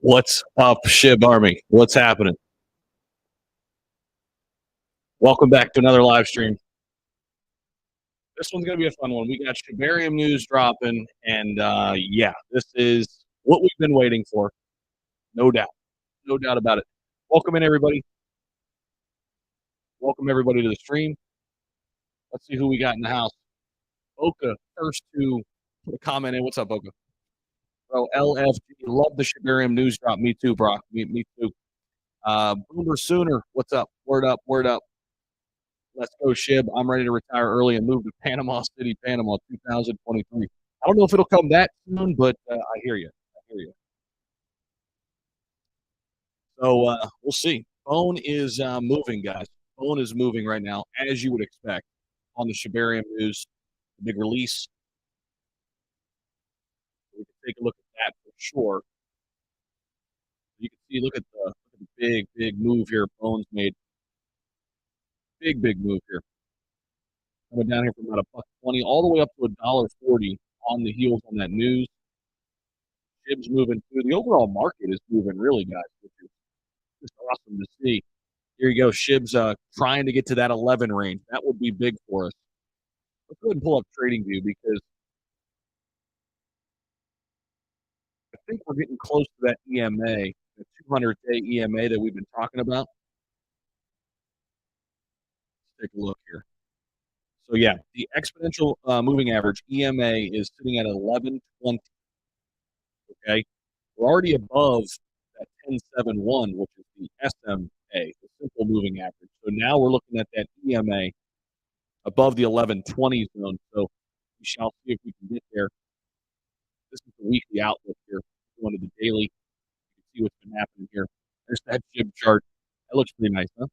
What's up, Shib Army? What's happening? Welcome back to another live stream. This one's going to be a fun one. We got Shibarium news dropping, and yeah, this is what we've been waiting for. No doubt. No doubt about it. Welcome in, everybody. Welcome, everybody, to the stream. Let's see who we got in the house. Oka, first to put a comment in. What's up, Oka? Bro, LFG, love the Shibarium news drop. Me too, Brock. Me too. Boomer Sooner, what's up? Word up, word up. Let's go, Shib. I'm ready to retire early and move to Panama City, Panama, 2023. I don't know if it'll come that soon, but I hear you. I hear you. So we'll see. Bone is moving, guys. Bone is moving right now, as you would expect, on the Shibarium news. The big release. We can take a look at that for sure. You can see, look at the big move here Bone's made. Big move here. Coming down here from about $1.20 all the way up to $1.40 on the heels on that news. Shib's moving too. The overall market is moving really, guys, which is just awesome to see. Here you go. Shib's trying to get to that 11 range. That would be big for us. Let's go ahead and pull up TradingView because I think we're getting close to that EMA, the 200-day EMA that we've been talking about. Let's take a look here. So yeah, the exponential moving average EMA is sitting at 1120. Okay, we're already above that 1071, which is the SMA, the simple moving average. So now we're looking at that EMA above the 1120 zone. So we shall see if we can get there. This is the weekly outlook here. Going to the daily, you can see what's been happening here. There's that Shib chart. That looks pretty nice, huh?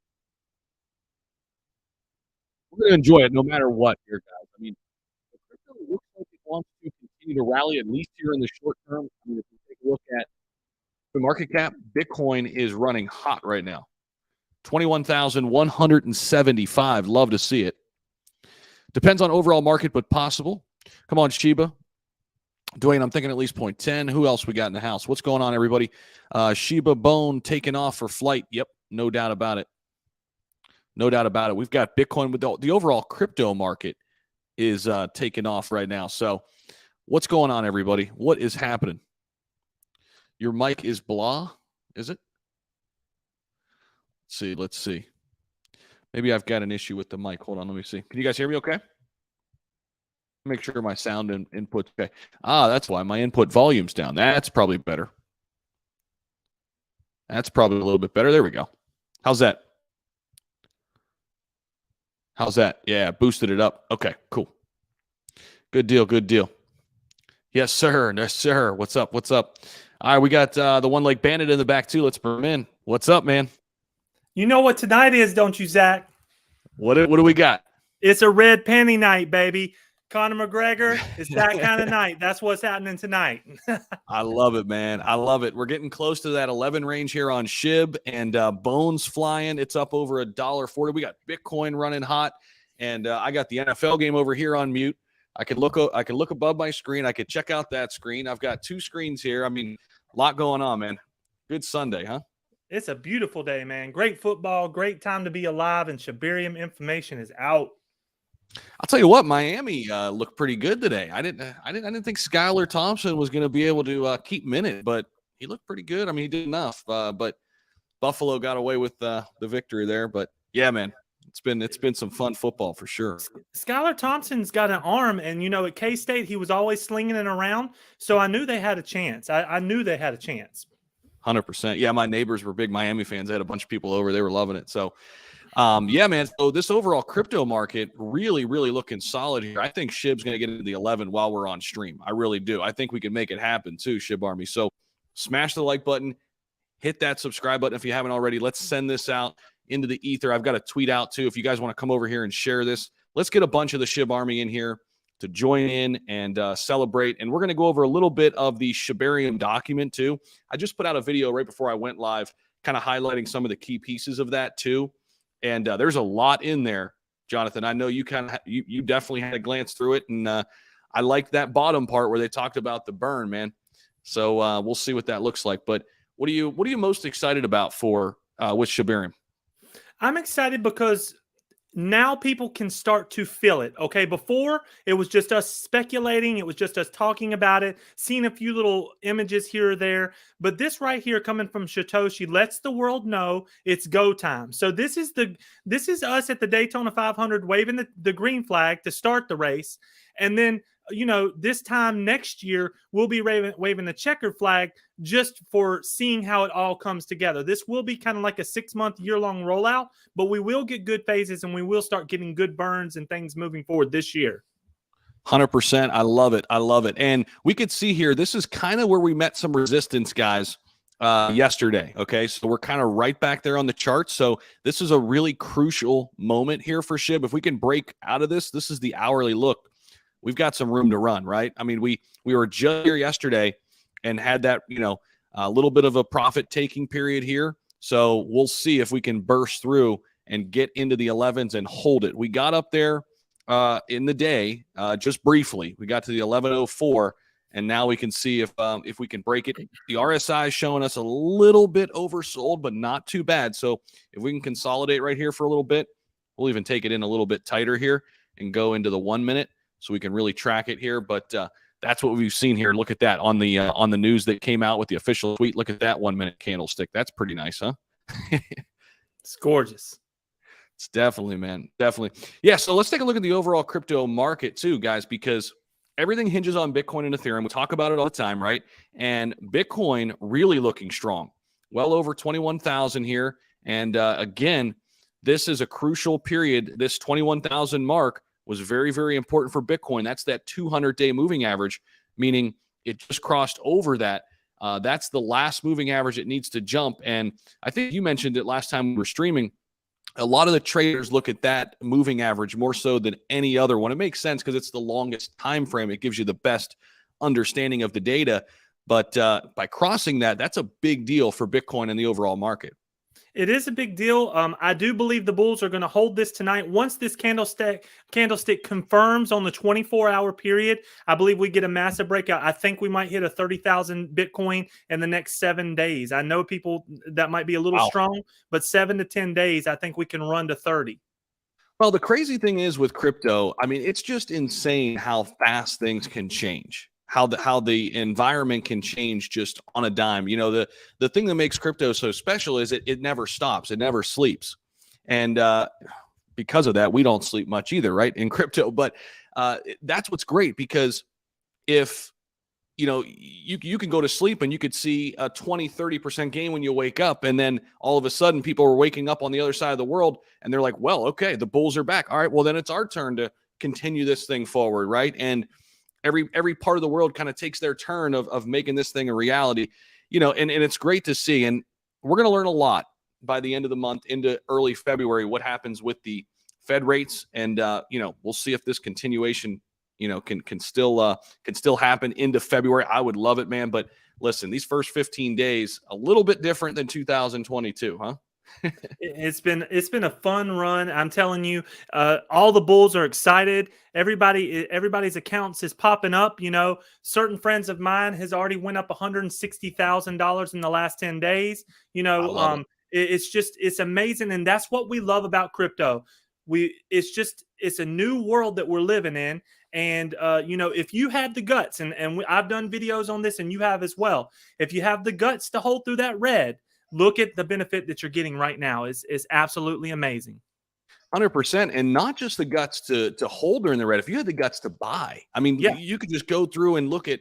We're going to enjoy it no matter what here, guys. I mean, the crypto looks like it wants to continue to rally, at least here in the short term. I mean, if we take a look at the market cap, Bitcoin is running hot right now. 21,175. Love to see it. Depends on overall market, but possible. Come on, Shiba. Dwayne, I'm thinking at least 0.10. Who else we got in the house? What's going on, everybody? Shiba Bone taking off for flight. Yep, no doubt about it. No doubt about it. We've got Bitcoin with the overall crypto market is taking off right now. So what's going on, everybody? What is happening? Your mic is blah, is it? Let's see. Maybe I've got an issue with the mic. Hold on, let me see. Can you guys hear me okay? Make sure my sound input's okay. That's why my input volume's down. That's probably better. That's probably a little bit better. There we go. How's that? How's that? Yeah, boosted it up. Okay, cool. Good deal, good deal. Yes, sir. Yes, sir. What's up? What's up? All right, we got the One Leg Bandit in the back, too. Let's bring him in. What's up, man? You know what tonight is, don't you, Zach? What do we got? It's a red penny night, baby. Conor McGregor, it's that kind of night. That's what's happening tonight. I love it, man. I love it. We're getting close to that 11 range here on Shib, and Bones flying. It's up over $1.40. We got Bitcoin running hot, and I got the NFL game over here on mute. I could look above my screen. I could check out that screen. I've got two screens here. I mean, a lot going on, man. Good Sunday, huh? It's a beautiful day, man. Great football, great time to be alive, and Shibarium information is out. I'll tell you what, Miami looked pretty good today. I didn't think Skylar Thompson was going to be able to keep minute, but he looked pretty good. I mean, he did enough. But Buffalo got away with the victory there. But yeah, man, it's been some fun football for sure. Skylar Thompson's got an arm, and at K-State he was always slinging it around. So I knew they had a chance. I knew they had a chance. 100%. Yeah, my neighbors were big Miami fans. I had a bunch of people over. They were loving it. So. Yeah, man. So this overall crypto market really looking solid here. I think Shib's going to get into the 11 while we're on stream. I really do. I think we can make it happen too, Shib Army. So smash the like button, hit that subscribe button if you haven't already. Let's send this out into the ether. I've got a tweet out too. If you guys want to come over here and share this, let's get a bunch of the Shib Army in here to join in and celebrate. And we're going to go over a little bit of the Shibarium document too. I just put out a video right before I went live, kind of highlighting some of the key pieces of that too. And there's a lot in there, Jonathan. I know you you definitely had a glance through it, and I liked that bottom part where they talked about the burn, man. So we'll see what that looks like. But What are you most excited about for with Shibarium? I'm excited because now people can start to feel it. Okay. Before it was just us speculating. It was just us talking about it, seeing a few little images here or there. But this right here coming from Satoshi lets the world know it's go time. So this is us at the Daytona 500 waving the green flag to start the race. And then, this time next year, we'll be waving the checkered flag just for seeing how it all comes together. This will be kind of like a 6-month, year-long rollout, but we will get good phases and we will start getting good burns and things moving forward this year. 100%. I love it. I love it. And we could see here, this is kind of where we met some resistance, guys, yesterday. Okay. So we're kind of right back there on the chart. So this is a really crucial moment here for SHIB. If we can break out of this, this is the hourly look. We've got some room to run, right? I mean, we were just here yesterday and had that, a little bit of a profit taking period here. So we'll see if we can burst through and get into the 11s and hold it. We got up there in the day, just briefly. We got to the 1104, and now we can see if we can break it. The RSI is showing us a little bit oversold, but not too bad. So if we can consolidate right here for a little bit, we'll even take it in a little bit tighter here and go into the 1 minute so we can really track it here. But that's what we've seen here. Look at that on the news that came out with the official tweet. Look at that 1 minute candlestick. That's pretty nice, huh? It's gorgeous. It's definitely, man. Definitely. Yeah. So let's take a look at the overall crypto market too, guys, because everything hinges on Bitcoin and Ethereum. We talk about it all the time, right? And Bitcoin really looking strong. Well over 21,000 here. And again, this is a crucial period. This 21,000 mark was very, very important for Bitcoin. That's that 200-day moving average, meaning it just crossed over that. That's the last moving average it needs to jump. And I think you mentioned it last time we were streaming. A lot of the traders look at that moving average more so than any other one. It makes sense because it's the longest time frame. It gives you the best understanding of the data. But by crossing that, that's a big deal for Bitcoin and the overall market. It is a big deal. I do believe the bulls are going to hold this tonight. Once this candlestick confirms on the 24-hour period, I believe we get a massive breakout. I think we might hit a 30,000 Bitcoin in the next 7 days. I know people that might be a little strong, but 7 to 10 days, I think we can run to 30. Well, the crazy thing is with crypto, I mean, it's just insane how fast things can change. How the environment can change just on a dime. The thing that makes crypto so special is it never stops. It never sleeps. And because of that, we don't sleep much either, right, in crypto. But that's what's great, because if, you can go to sleep and you could see a 20-30% gain when you wake up. And then all of a sudden people are waking up on the other side of the world and they're like, well, okay, the bulls are back. All right, well, then it's our turn to continue this thing forward, right? And every part of the world kind of takes their turn of making this thing a reality, and it's great to see. And we're going to learn a lot by the end of the month into early February, what happens with the Fed rates. And, we'll see if this continuation, can still happen into February. I would love it, man. But listen, these first 15 days, a little bit different than 2022, huh? It's been a fun run. I'm telling you, all the bulls are excited. Everybody's accounts is popping up. Certain friends of mine has already went up $160,000 in the last 10 days. It's amazing, and that's what we love about crypto. It's a new world that we're living in. And, if you have the guts, and I've done videos on this and you have as well, if you have the guts to hold through that red, look at the benefit that you're getting right now. Is absolutely amazing. 100%. And not just the guts to hold during the red. If you had the guts to buy, I mean, you could just go through and look at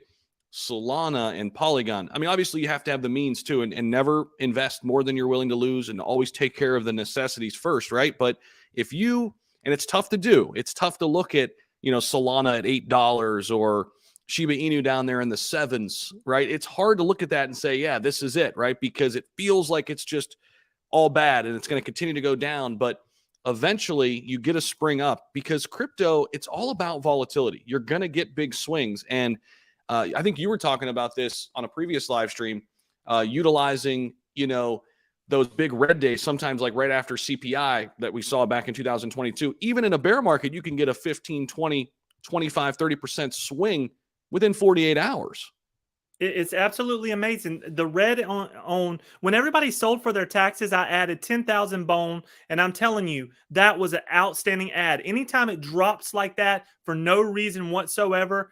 Solana and Polygon. I mean, obviously you have to have the means too, and never invest more than you're willing to lose, and always take care of the necessities first, right? But and it's tough to do. It's tough to look at, Solana at $8 or Shiba Inu down there in the 7s, right? It's hard to look at that and say, yeah, this is it, right? Because it feels like it's just all bad and it's going to continue to go down. But eventually you get a spring up, because crypto, it's all about volatility. You're going to get big swings. And I think you were talking about this on a previous live stream, utilizing, those big red days, sometimes like right after CPI that we saw back in 2022. Even in a bear market, you can get a 15, 20, 25, 30% swing within 48 hours. It's absolutely amazing. The red on when everybody sold for their taxes, I added 10,000 bone, and I'm telling you, that was an outstanding ad. Anytime it drops like that for no reason whatsoever,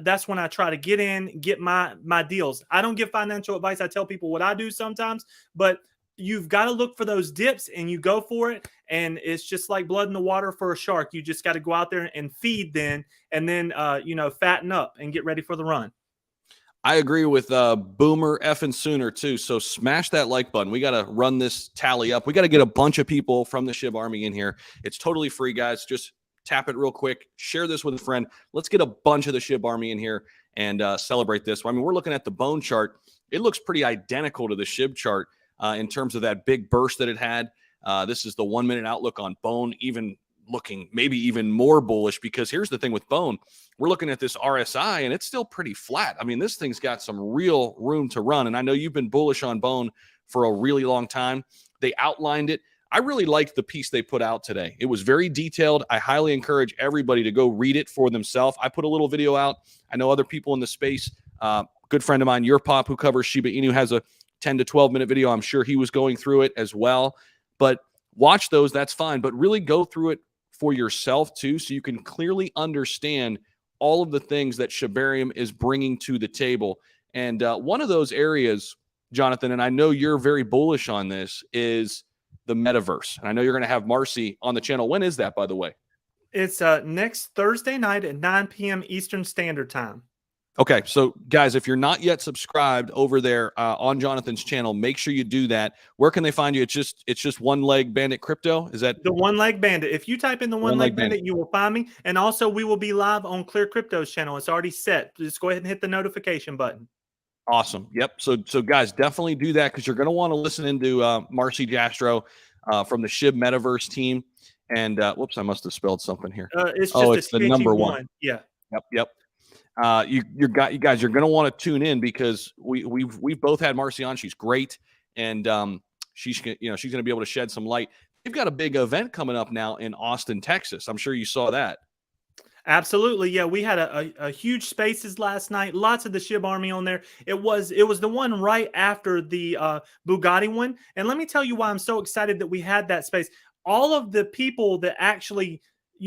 that's when I try to get in, get my deals. I don't give financial advice. I tell people what I do sometimes, but you've got to look for those dips and you go for it. And it's just like blood in the water for a shark. You just got to go out there and feed then, and then fatten up and get ready for the run. I agree with Boomer effing Sooner too. So smash that like button. We got to run this tally up. We got to get a bunch of people from the Shib Army in here. It's totally free, guys. Just tap it real quick. Share this with a friend. Let's get a bunch of the Shib Army in here and celebrate this. I mean, we're looking at the bone chart. It looks pretty identical to the Shib chart in terms of that big burst that it had. This is the 1 minute outlook on bone, even looking maybe even more bullish, because here's the thing with bone. We're looking at this RSI and it's still pretty flat. I mean, this thing's got some real room to run. And I know you've been bullish on bone for a really long time. They outlined it. I really liked the piece they put out today. It was very detailed. I highly encourage everybody to go read it for themselves. I put a little video out. I know other people in the space, good friend of mine, Your Pop, who covers Shiba Inu, has a 10 to 12 minute video. I'm sure he was going through it as well. But watch those. That's fine. But really go through it for yourself too, so you can clearly understand all of the things that Shibarium is bringing to the table. And one of those areas, Jonathan, and I know you're very bullish on this, is the metaverse. And I know you're going to have Marcy on the channel. When is that, by the way? It's next Thursday night at 9 p.m. Eastern Standard Time. Okay, so guys, if you're not yet subscribed over there on Jonathan's channel, make sure you do that. Where can they find you? It's just One Leg Bandit Crypto. Is that the One Leg Bandit? If you type in the One Leg Bandit, you will find me. And also, we will be live on Clear Crypto's channel. It's already set. Just go ahead and hit the notification button. Awesome. Yep. So guys, definitely do that, because you're going to want to listen into Marcy Jastro from the Shib Metaverse team. And whoops, I must have spelled something here. It's just it's the number one. Yeah. Yep. You guys are going to want to tune in, because we've both had Marcy on. She's great, and she's going to be able to shed some light. They've got a big event coming up now in Austin, Texas. I'm sure you saw that. Absolutely. Yeah, we had a huge spaces last night. Lots of the Shib Army on there. It was the one right after the Bugatti one. And let me tell you why I'm so excited that we had that space. All of the people that actually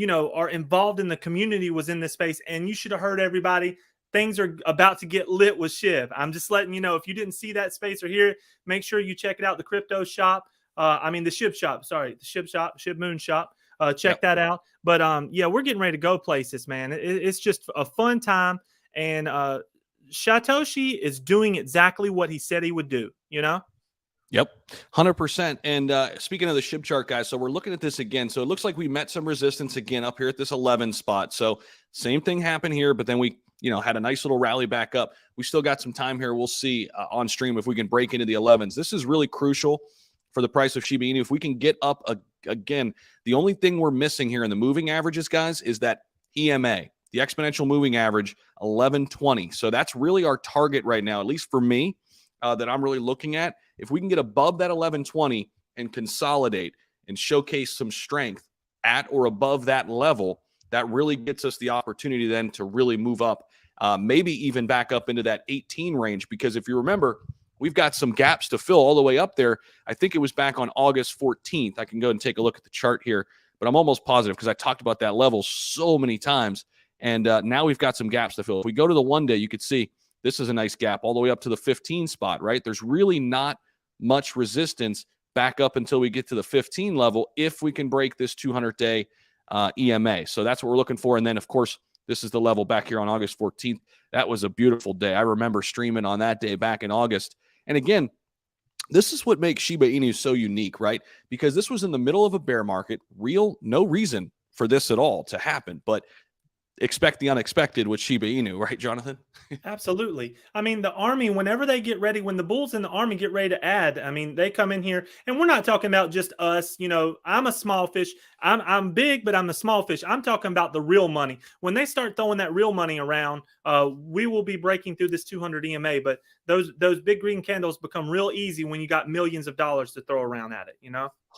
are involved in the community was in this space, and you should have heard everybody. Things are about to get lit with Shib. I'm just letting you know, if you didn't see that space or hear it, make sure you check it out. The crypto shop. The Shib shop. Sorry, the Shib shop, Shib Moon shop. Check that out. But yeah, we're getting ready to go places, man. It's just a fun time, and Satoshi is doing exactly what he said he would do. Yep, 100%. And speaking of the Shib chart, guys, so we're looking at this again. So it looks like we met some resistance again up here at this 11 spot. So same thing happened here, but then we, had a nice little rally back up. We still got some time here. We'll see on stream if we can break into the 11s. This is really crucial for the price of Shiba Inu. If we can get up again, the only thing we're missing here in the moving averages, guys, is that EMA, the exponential moving average, 1120. So that's really our target right now, at least for me, that I'm really looking at. If we can get above that 1120 and consolidate and showcase some strength at or above that level, that really gets us the opportunity then to really move up, maybe even back up into that 18 range. Because if you remember, we've got some gaps to fill all the way up there. I think it was back on August 14th. I can go and take a look at the chart here, but I'm almost positive, because I talked about that level so many times. And now we've got some gaps to fill. If we go to the 1 day, you could see this is a nice gap all the way up to the 15 spot, right? There's really not much resistance back up until we get to the 15 level if we can break this 200-day EMA. So that's what we're looking for. And then, of course, this is the level back here on August 14th. That was a beautiful day. I remember streaming on that day back in August. And again, this is what makes Shiba Inu so unique, right? Because this was in the middle of a bear market, no reason for this at all to happen. But expect the unexpected with Shiba Inu, right, Jonathan? Absolutely. I mean, the army, whenever they get ready, when the bulls in the army get ready to add, I mean, they come in here, and we're not talking about just us. I'm a small fish. I'm big, but I'm a small fish. I'm talking about the real money. When they start throwing that real money around, we will be breaking through this 200 EMA. But those big green candles become real easy when you got millions of dollars to throw around at it.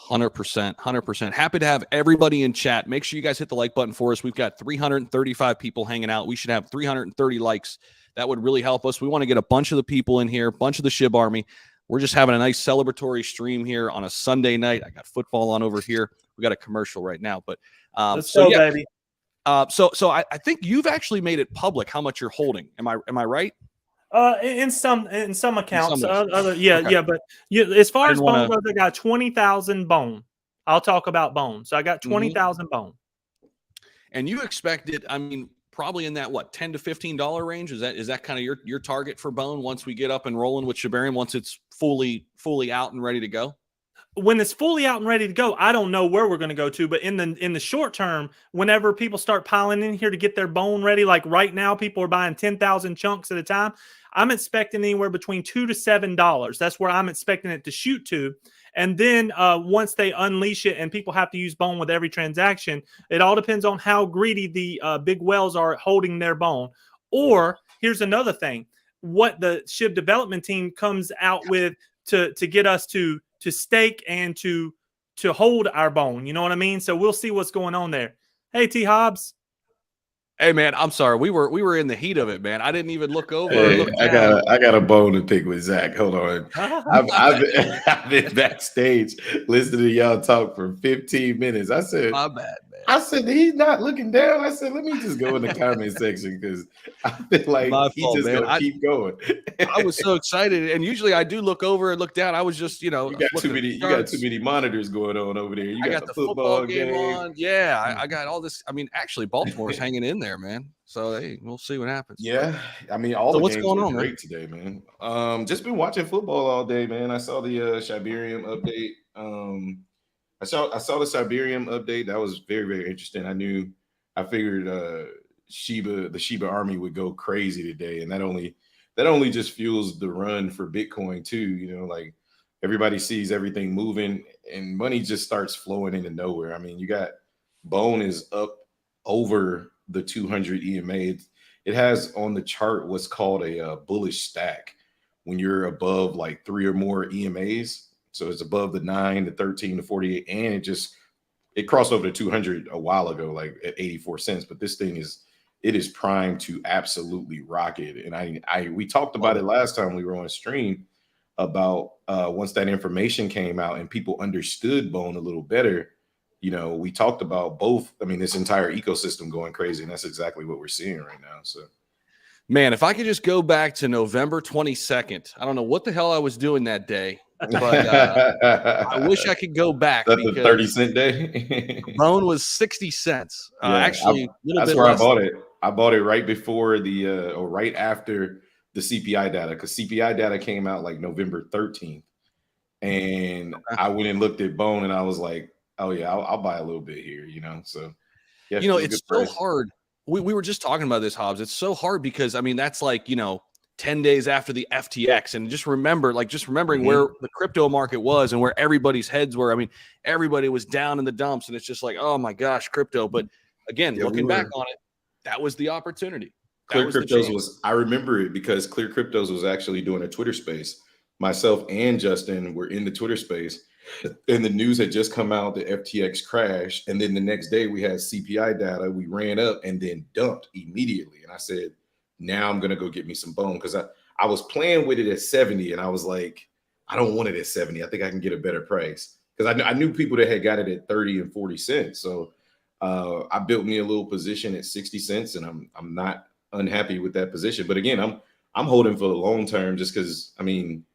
100%. Happy to have everybody in chat. Make sure you guys hit the like button for us. We've got 335 people hanging out. We should have 330 likes That would really help us. We want to get a bunch of the people in here, a bunch of the Shib Army. We're just having a nice celebratory stream here on a Sunday night. I got football on over here. We got a commercial right now, but let's go, baby. So I think you've actually made it public how much you're holding. Am I right? In some accounts, okay. yeah. But as far as bone wanna... goes, I got 20,000 bone. I'll talk about bone. So I got 20,000 bone. And you expect it? I mean, probably in that $10 to $15 range. Is that kind of your target for bone once we get up and rolling with Shibarium? Once it's fully out and ready to go. When it's fully out and ready to go, I don't know where we're going to go to, but in the short term, whenever people start piling in here to get their bone ready, like right now, people are buying 10,000 chunks at a time. I'm expecting anywhere between $2 to $7. That's where I'm expecting it to shoot to. And then once they unleash it and people have to use bone with every transaction, it all depends on how greedy the big whales are holding their bone. Or here's another thing, what the SHIB development team comes out with to get us to stake and to hold our bone. You know what I mean? So we'll see what's going on there. Hey, T Hobbs. Hey man, I'm sorry. We were in the heat of it, man. I didn't even look over. Hey, look I got a bone to pick with Zach. Hold on. I've been backstage listening to y'all talk for 15 minutes. I said, my bad, man. I said, he's not looking down. I said, let me just go in the comment section because I feel like gonna keep going. I was so excited, and usually I do look over and look down. I was just, you got too many monitors going on over there. I got the football game on. Yeah, I got all this. I mean, actually, Baltimore's hanging in there, man. So hey, we'll see what happens. Yeah, I mean, what's going on great today, man. Just been watching football all day, man. I saw the Shibarium update. I saw the Shibarium update. That was very, very interesting. I figured the Shiba Army would go crazy today, and that only just fuels the run for Bitcoin too. Like everybody sees everything moving, and money just starts flowing into nowhere. I mean, you got Bone is up over the 200 EMA. It has on the chart what's called a bullish stack when you're above like 3 or more EMAs. So it's above the 9, the 13, the 48, and it crossed over to 200 a while ago, like at 84 cents. But this thing is primed to absolutely rocket. And we talked about it last time we were on stream about once that information came out and people understood Bone a little better. We talked about both. I mean, this entire ecosystem going crazy, and that's exactly what we're seeing right now. So. Man, if I could just go back to November 22nd, I don't know what the hell I was doing that day, but I wish I could go back. That's the 30-cent day. Bone was 60 cents. Actually, that's where I bought it. I bought it right before or right after the CPI data, because CPI data came out like November 13th, and I went and looked at Bone, and I was like, oh yeah, I'll buy a little bit here. So yeah, it's so hard. We were just talking about this, Hobbs. It's so hard because, I mean, that's like, 10 days after the FTX. And just remembering where the crypto market was and where everybody's heads were. I mean, everybody was down in the dumps, and it's just like, oh my gosh, crypto. But again, looking back on it, that was the opportunity. Clear Cryptos I remember it because Clear Cryptos was actually doing a Twitter space. Myself and Justin were in the Twitter space. And the news had just come out, the FTX crash. And then the next day we had CPI data. We ran up and then dumped immediately. And I said, now I'm going to go get me some Bone, because I was playing with it at 70. And I was like, I don't want it at 70. I think I can get a better price, because I knew people that had got it at 30 and 40 cents. So I built me a little position at 60 cents, and I'm not unhappy with that position. But again, I'm holding for the long term, just because, I mean,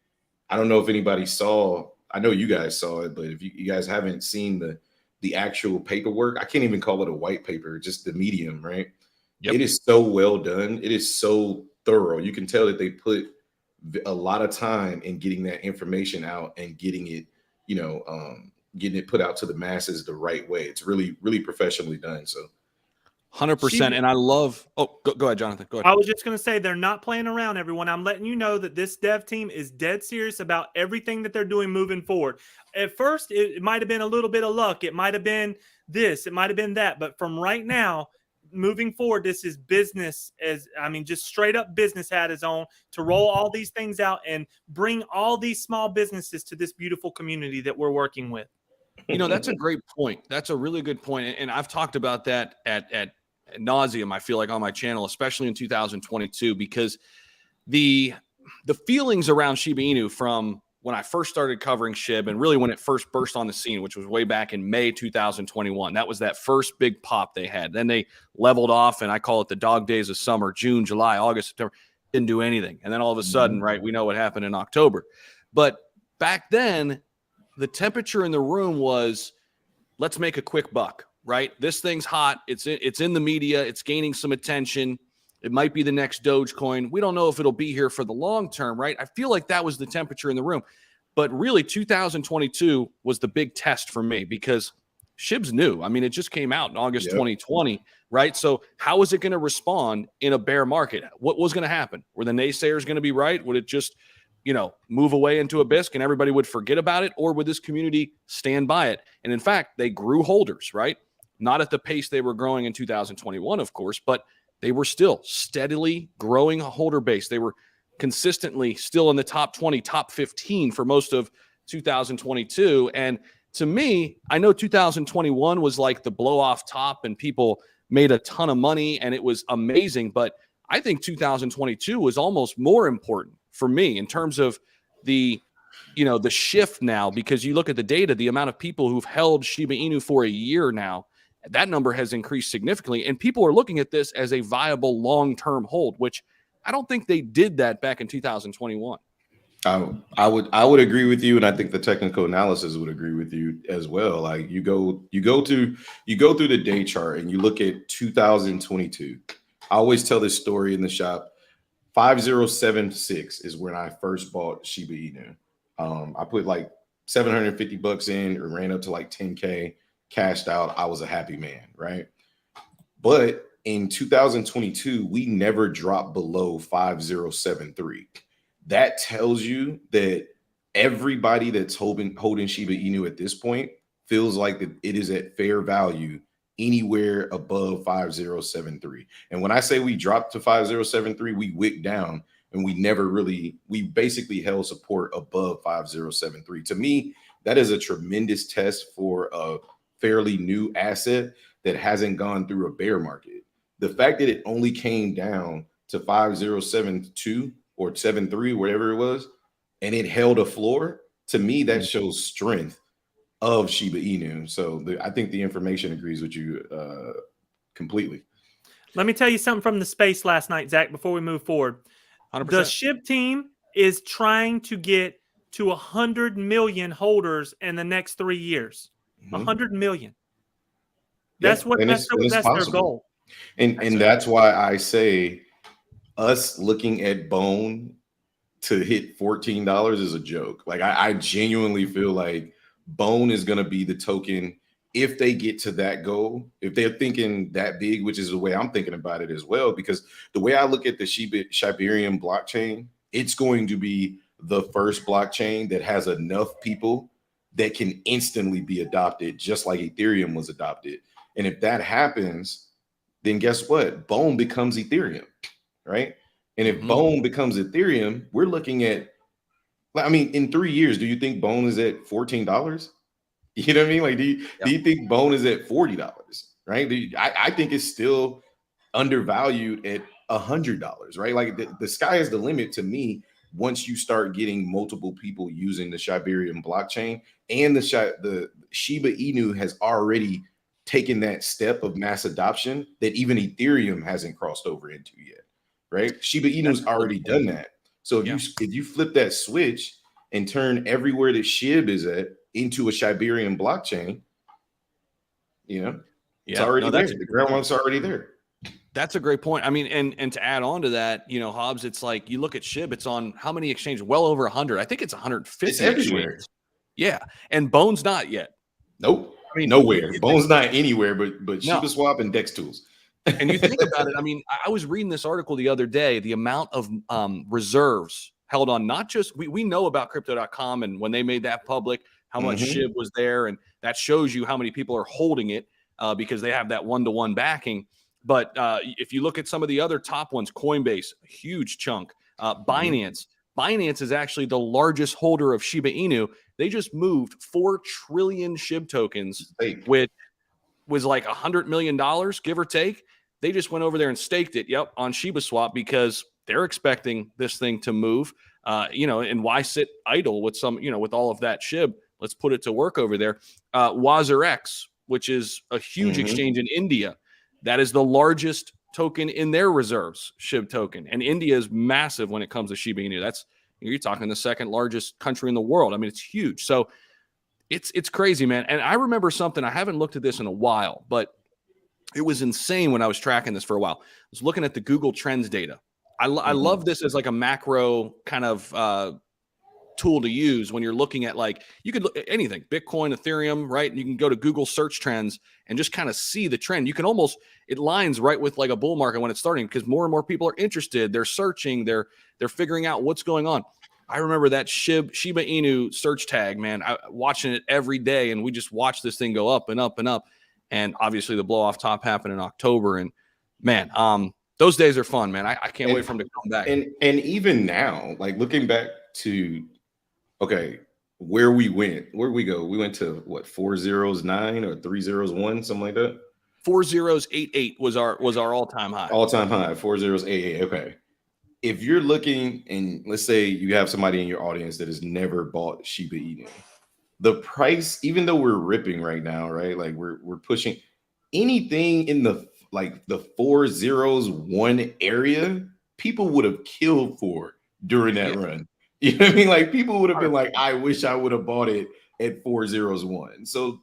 I don't know if anybody saw. I know you guys saw it, but if you guys haven't seen the actual paperwork, I can't even call it a white paper, just the medium, right? Yep. It is so well done. It is so thorough. You can tell that they put a lot of time in getting that information out and getting it, getting it put out to the masses the right way. It's really, really professionally done. So 100%. And I love, go ahead, Jonathan. Go ahead. I was just going to say, they're not playing around, everyone. I'm letting you know that this dev team is dead serious about everything that they're doing moving forward. At first, it might have been a little bit of luck. It might have been this. It might have been that. But from right now, moving forward, this is business, just straight up business hat is on to roll all these things out and bring all these small businesses to this beautiful community that we're working with. That's a great point. That's a really good point. And I've talked about that at nauseum, I feel like, on my channel, especially in 2022, because the feelings around Shiba Inu from when I first started covering SHIB and really when it first burst on the scene, which was way back in May 2021, that was that first big pop they had. Then they leveled off, and I call it the dog days of summer, June, July, August, September, didn't do anything. And then all of a sudden, right, we know what happened in October. But back then, the temperature in the room was, let's make a quick buck, right? This thing's hot. It's in the media. It's gaining some attention. It might be the next Dogecoin. We don't know if it'll be here for the long term, right? I feel like that was the temperature in the room. But really, 2022 was the big test for me because SHIB's new. I mean, it just came out in August 2020, right? So how is it going to respond in a bear market? What was going to happen? Were the naysayers going to be right? Would it just, move away into a bisque and everybody would forget about it? Or would this community stand by it? And in fact, they grew holders, right? Not at the pace they were growing in 2021, of course, but they were still steadily growing a holder base. They were consistently still in the top 20, top 15 for most of 2022. And to me, I know 2021 was like the blow off top and people made a ton of money and it was amazing. But I think 2022 was almost more important for me in terms of the shift now, because you look at the data, the amount of people who've held Shiba Inu for a year now, that number has increased significantly. And people are looking at this as a viable long-term hold, which I don't think they did that back in 2021. I would agree with you, and I think the technical analysis would agree with you as well. Like you go through the day chart and you look at 2022. I always tell this story in the shop. 5076 is when I first bought Shiba Inu. I put like $750 in, or ran up to like 10K, cashed out. I was a happy man, right? But in 2022, we never dropped below 5073. That tells you that everybody that's holding Shiba Inu at this point feels like that it is at fair value anywhere above 5073. And when I say we dropped to 5073, we wicked down and we basically held support above 5073. To me, that is a tremendous test for a fairly new asset that hasn't gone through a bear market. The fact that it only came down to 5072 or 73, whatever it was, and it held a floor, to me, that shows strength of Shiba Inu. So I think the information agrees with you completely. Let me tell you something from the space last night, Zach, before we move forward. 100%. The SHIB team is trying to get to 100 million holders in the next 3 years. 100 million. That's their goal. And that's why I say us looking at Bone to hit $14 is a joke. Like I genuinely feel like Bone is going to be the token if they get to that goal, if they're thinking that big, which is the way I'm thinking about it as well, because the way I look at the Shibarium blockchain, it's going to be the first blockchain that has enough people that can instantly be adopted, just like Ethereum was adopted. And if that happens, then guess what? Bone becomes Ethereum, right? And if Bone becomes Ethereum, we're looking at, I mean, in 3 years, do you think Bone is at $14? You know what I mean? Like, do you think Bone is at $40? Right? I think it's still undervalued at $100, right? Like the sky is the limit to me once you start getting multiple people using the Shibarium blockchain, and the Shiba Inu has already taken that step of mass adoption that even Ethereum hasn't crossed over into yet, right? Shiba Inu's already done that. So if you flip that switch and turn everywhere that SHIB is at into a Shibarium blockchain, it's already there. The groundwork's already there. That's a great point. I mean, and to add on to that, Hobbs, it's like you look at SHIB, it's on how many exchanges? Well over 100. I think it's 150. It's everywhere. Yeah, and Bone's not yet. Nope. I mean, nowhere. Bone's not anywhere, but Shiba Swap and Dex Tools. And you think about it. I mean, I was reading this article the other day. The amount of reserves held on, not just we know about Crypto.com, and when they made that public, how much SHIB was there, and that shows you how many people are holding it because they have that one-to-one backing. But if you look at some of the other top ones, Coinbase, a huge chunk, Binance is actually the largest holder of Shiba Inu. They just moved 4 trillion SHIB tokens, which was like $100 million, give or take. They just went over there and staked it, on Shiba Swap because they're expecting this thing to move. And why sit idle with with all of that SHIB? Let's put it to work over there. WazirX, which is a huge exchange in India, that is the largest token in their reserves, SHIB token. And India is massive when it comes to Shiba Inu. You're talking the second largest country in the world. I mean, it's huge. So it's crazy, man. And I remember something, I haven't looked at this in a while, but it was insane when I was tracking this for a while. I was looking at the Google Trends data. I love this as like a macro kind of tool to use when you're looking at, like, you could look at anything, Bitcoin, Ethereum, right? And you can go to Google search trends and just kind of see the trend. You can it lines right with like a bull market when it's starting, because more and more people are interested. They're searching, they're figuring out what's going on. I remember that Shiba Inu search tag, man, watching it every day. And we just watched this thing go up and up and up. And obviously the blow off top happened in October. And man, those days are fun, man. I can't wait for them to come back. And even now, like looking back to, where we go? We went to what, 409 or 301, something like that. 4088 was our all-time high. All-time high, 4088. Okay. If you're looking, and let's say you have somebody in your audience that has never bought Shiba Inu, the price, even though we're ripping right now, right? Like we're pushing anything in the 401 area, people would have killed for during that run. You know what I mean? Like people would have been like, I wish I would have bought it at 401. So,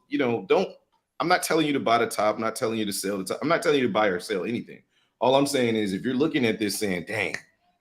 I'm not telling you to buy the top. I'm not telling you to sell the top. I'm not telling you to buy or sell anything. All I'm saying is, if you're looking at this saying, dang,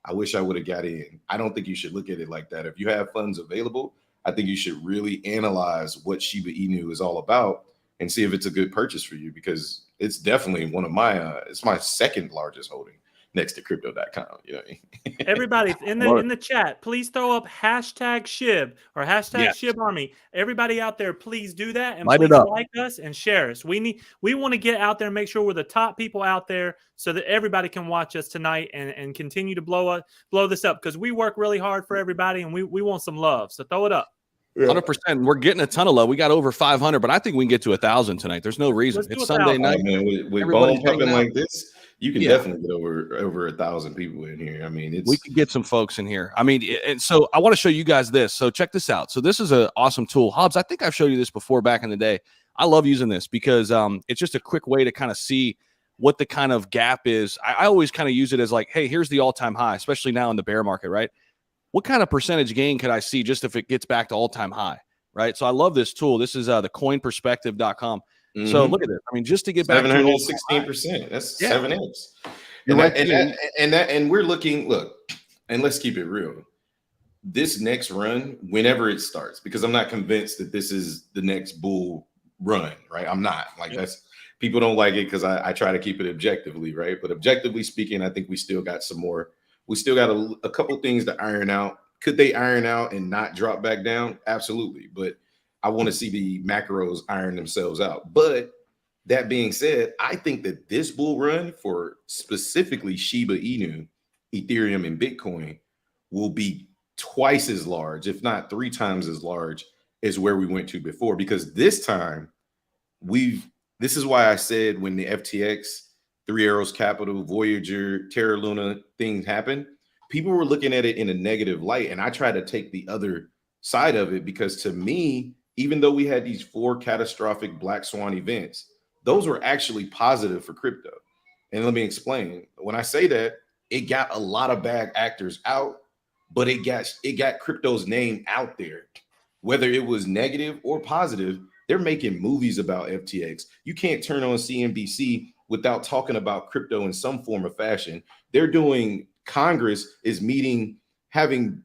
I wish I would have got in, I don't think you should look at it like that. If you have funds available, I think you should really analyze what Shiba Inu is all about and see if it's a good purchase for you, because it's definitely one of my, it's my second largest holding next to crypto.com. You know what I mean? Everybody in the chat, please throw up #SHIB or #ShibArmy. Everybody out there, please do that, and please like us and share us. We want to get out there and make sure we're the top people out there, so that everybody can watch us tonight and continue to blow this up, because we work really hard for everybody, and we want some love. So throw it up. 100%. We're getting a ton of love. We got over 500, but I think we can get to 1,000 tonight. There's no reason. It's Sunday night. Man, with bone pumping like this, you can definitely get over 1,000 people in here. I mean, we could get some folks in here. I mean, and so I want to show you guys this. So check this out. So this is an awesome tool. Hobbs, I think I've showed you this before back in the day. I love using this because it's just a quick way to kind of see what the kind of gap is. I always kind of use it as like, hey, here's the all-time high, especially now in the bear market, right? What kind of percentage gain could I see just if it gets back to all-time high, right? So I love this tool. This is the coinperspective.com. So look at this. I mean, just to get back to 716%. That's 7x. And we're looking, look, and let's keep it real. This next run, whenever it starts, because I'm not convinced that this is the next bull run, right? I'm not. Like that's, people don't like it because I try to keep it objectively, right? But objectively speaking, I think we still got some more. We still got a couple things to iron out. Could they iron out and not drop back down? Absolutely. But I want to see the macros iron themselves out. But that being said, I think that this bull run for specifically Shiba Inu, Ethereum, and Bitcoin will be twice as large, if not 3 times as large as where we went to before. Because this time, this is why I said when the FTX, Three Arrows Capital, Voyager, Terra Luna things happened, people were looking at it in a negative light. And I try to take the other side of it, because to me, even though we had these 4 catastrophic black swan events, those were actually positive for crypto. And let me explain. When I say that, it got a lot of bad actors out, but it got crypto's name out there. Whether it was negative or positive, they're making movies about FTX. You can't turn on CNBC without talking about crypto in some form or fashion. They're doing, Congress is meeting, having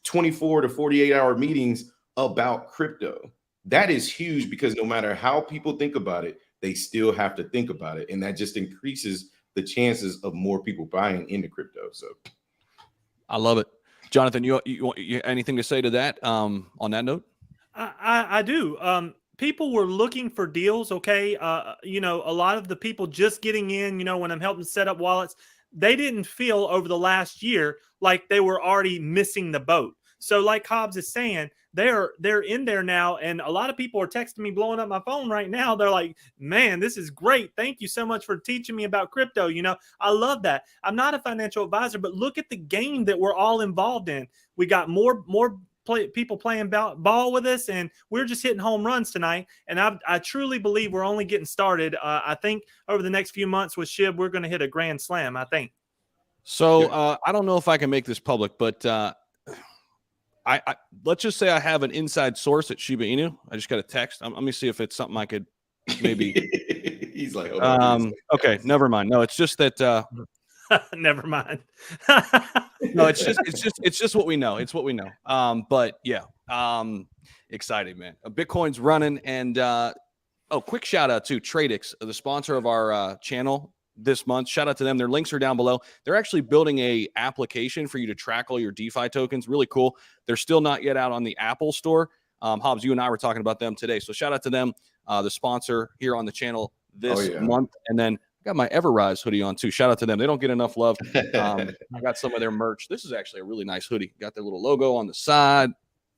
24 to 48-hour meetings about crypto. That is huge, because no matter how people think about it, they still have to think about it. And that just increases the chances of more people buying into crypto. So I love it. Jonathan, you anything to say to that on that note? I do. People were looking for deals. Okay. A lot of the people just getting in, when I'm helping set up wallets, they didn't feel over the last year like they were already missing the boat. So like Hobbs is saying, they're in there now. And a lot of people are texting me, blowing up my phone right now. They're like, man, this is great. Thank you so much for teaching me about crypto. You know, I love that. I'm not a financial advisor, but look at the game that we're all involved in. We got more people playing ball with us, and we're just hitting home runs tonight. And I truly believe we're only getting started. I think over the next few months with Shib, we're going to hit a grand slam, I think. So I don't know if I can make this public, but I let's just say I have an inside source at Shiba Inu. I just got a text. Let me see if it's something I could maybe. He's like, okay, never mind. No, it's just that. Never mind. No, it's just what we know. It's what we know. But yeah, exciting, man. Bitcoin's running, and quick shout out to Tradex, the sponsor of our channel this month. Shout out to them. Their links are down below. They're actually building a application for you to track all your DeFi tokens. Really cool. They're still not yet out on the Apple Store. Hobbs, you and I were talking about them today. So shout out to them, the sponsor here on the channel this month. And then I got my Everrise hoodie on too. Shout out to them. They don't get enough love. I got some of their merch. This is actually a really nice hoodie. Got their little logo on the side.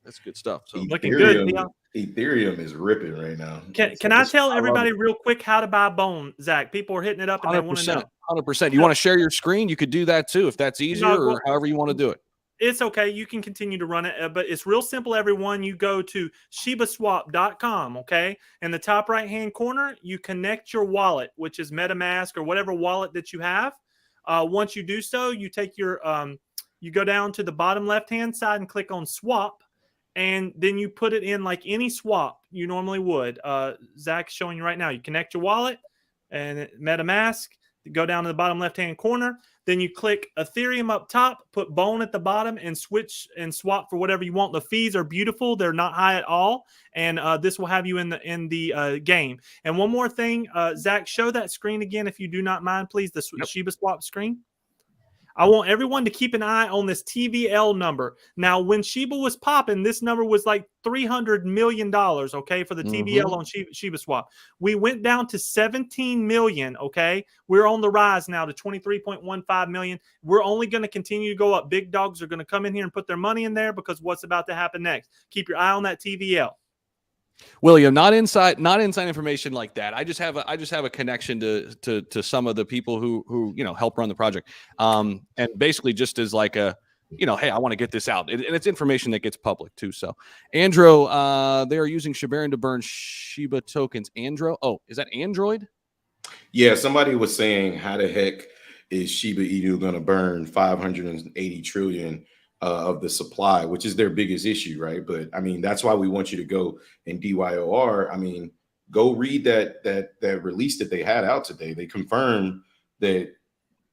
That's good stuff. So looking good. Ethereum is ripping right now. Can I tell everybody real quick how to buy Bone, Zach? People are hitting it up and they want to know. 100%. You want to share your screen? You could do that too if that's easier, or however you want to do it. It's okay. You can continue to run it, but it's real simple, everyone. You go to shibaswap.com, okay? In the top right-hand corner, you connect your wallet, which is MetaMask or whatever wallet that you have. Once you do so, you take your you go down to the bottom left-hand side and click on swap, and then you put it in like any swap you normally would. Zach's showing you right now. You connect your wallet and MetaMask. Go down to the bottom left-hand corner. Then you click Ethereum up top, put Bone at the bottom, and switch and swap for whatever you want. The fees are beautiful; they're not high at all, and this will have you in the game. And one more thing, Zach, show that screen again if you do not mind, please. The Shiba Swap screen. I want everyone to keep an eye on this TVL number. Now, when Shiba was popping, this number was like $300 million, okay, for the TVL on Shiba Swap. We went down to 17 million, okay? We're on the rise now to 23.15 million. We're only going to continue to go up. Big dogs are going to come in here and put their money in there because what's about to happen next. Keep your eye on that TVL. William, not inside information like that. I just have a connection to some of the people who help run the project. And basically just as like a, hey, I want to get this out. And it's information that gets public too. So Andrew, they are using Shibarium to burn Shiba tokens. Andrew, is that Android? Yeah, somebody was saying, how the heck is Shiba Inu going to burn 580 trillion of the supply, which is their biggest issue, right? But I mean, that's why we want you to go and DYOR. I mean, go read that release that they had out today. They confirmed that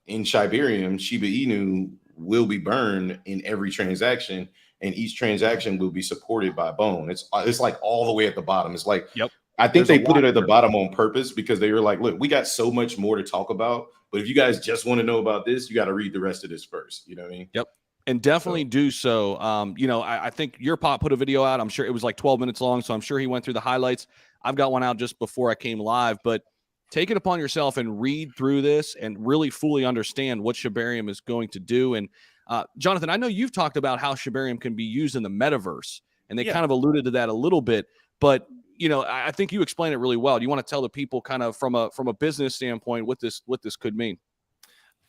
in Shibarium, Shiba Inu will be burned in every transaction, and each transaction will be supported by Bone. It's like all the way at the bottom. It's like, I think they put it at the bottom on purpose because they were like, look, we got so much more to talk about, but if you guys just want to know about this, you got to read the rest of this first. You know what I mean? Yep. And definitely do so. I think your pop put a video out. I'm sure it was like 12 minutes long, so I'm sure he went through the highlights. I've got one out just before I came live, but take it upon yourself and read through this and really fully understand what Shibarium is going to do. And Jonathan, I know you've talked about how Shibarium can be used in the metaverse, and they kind of alluded to that a little bit, but I think you explained it really well. Do you want to tell the people kind of from a business standpoint what this could mean?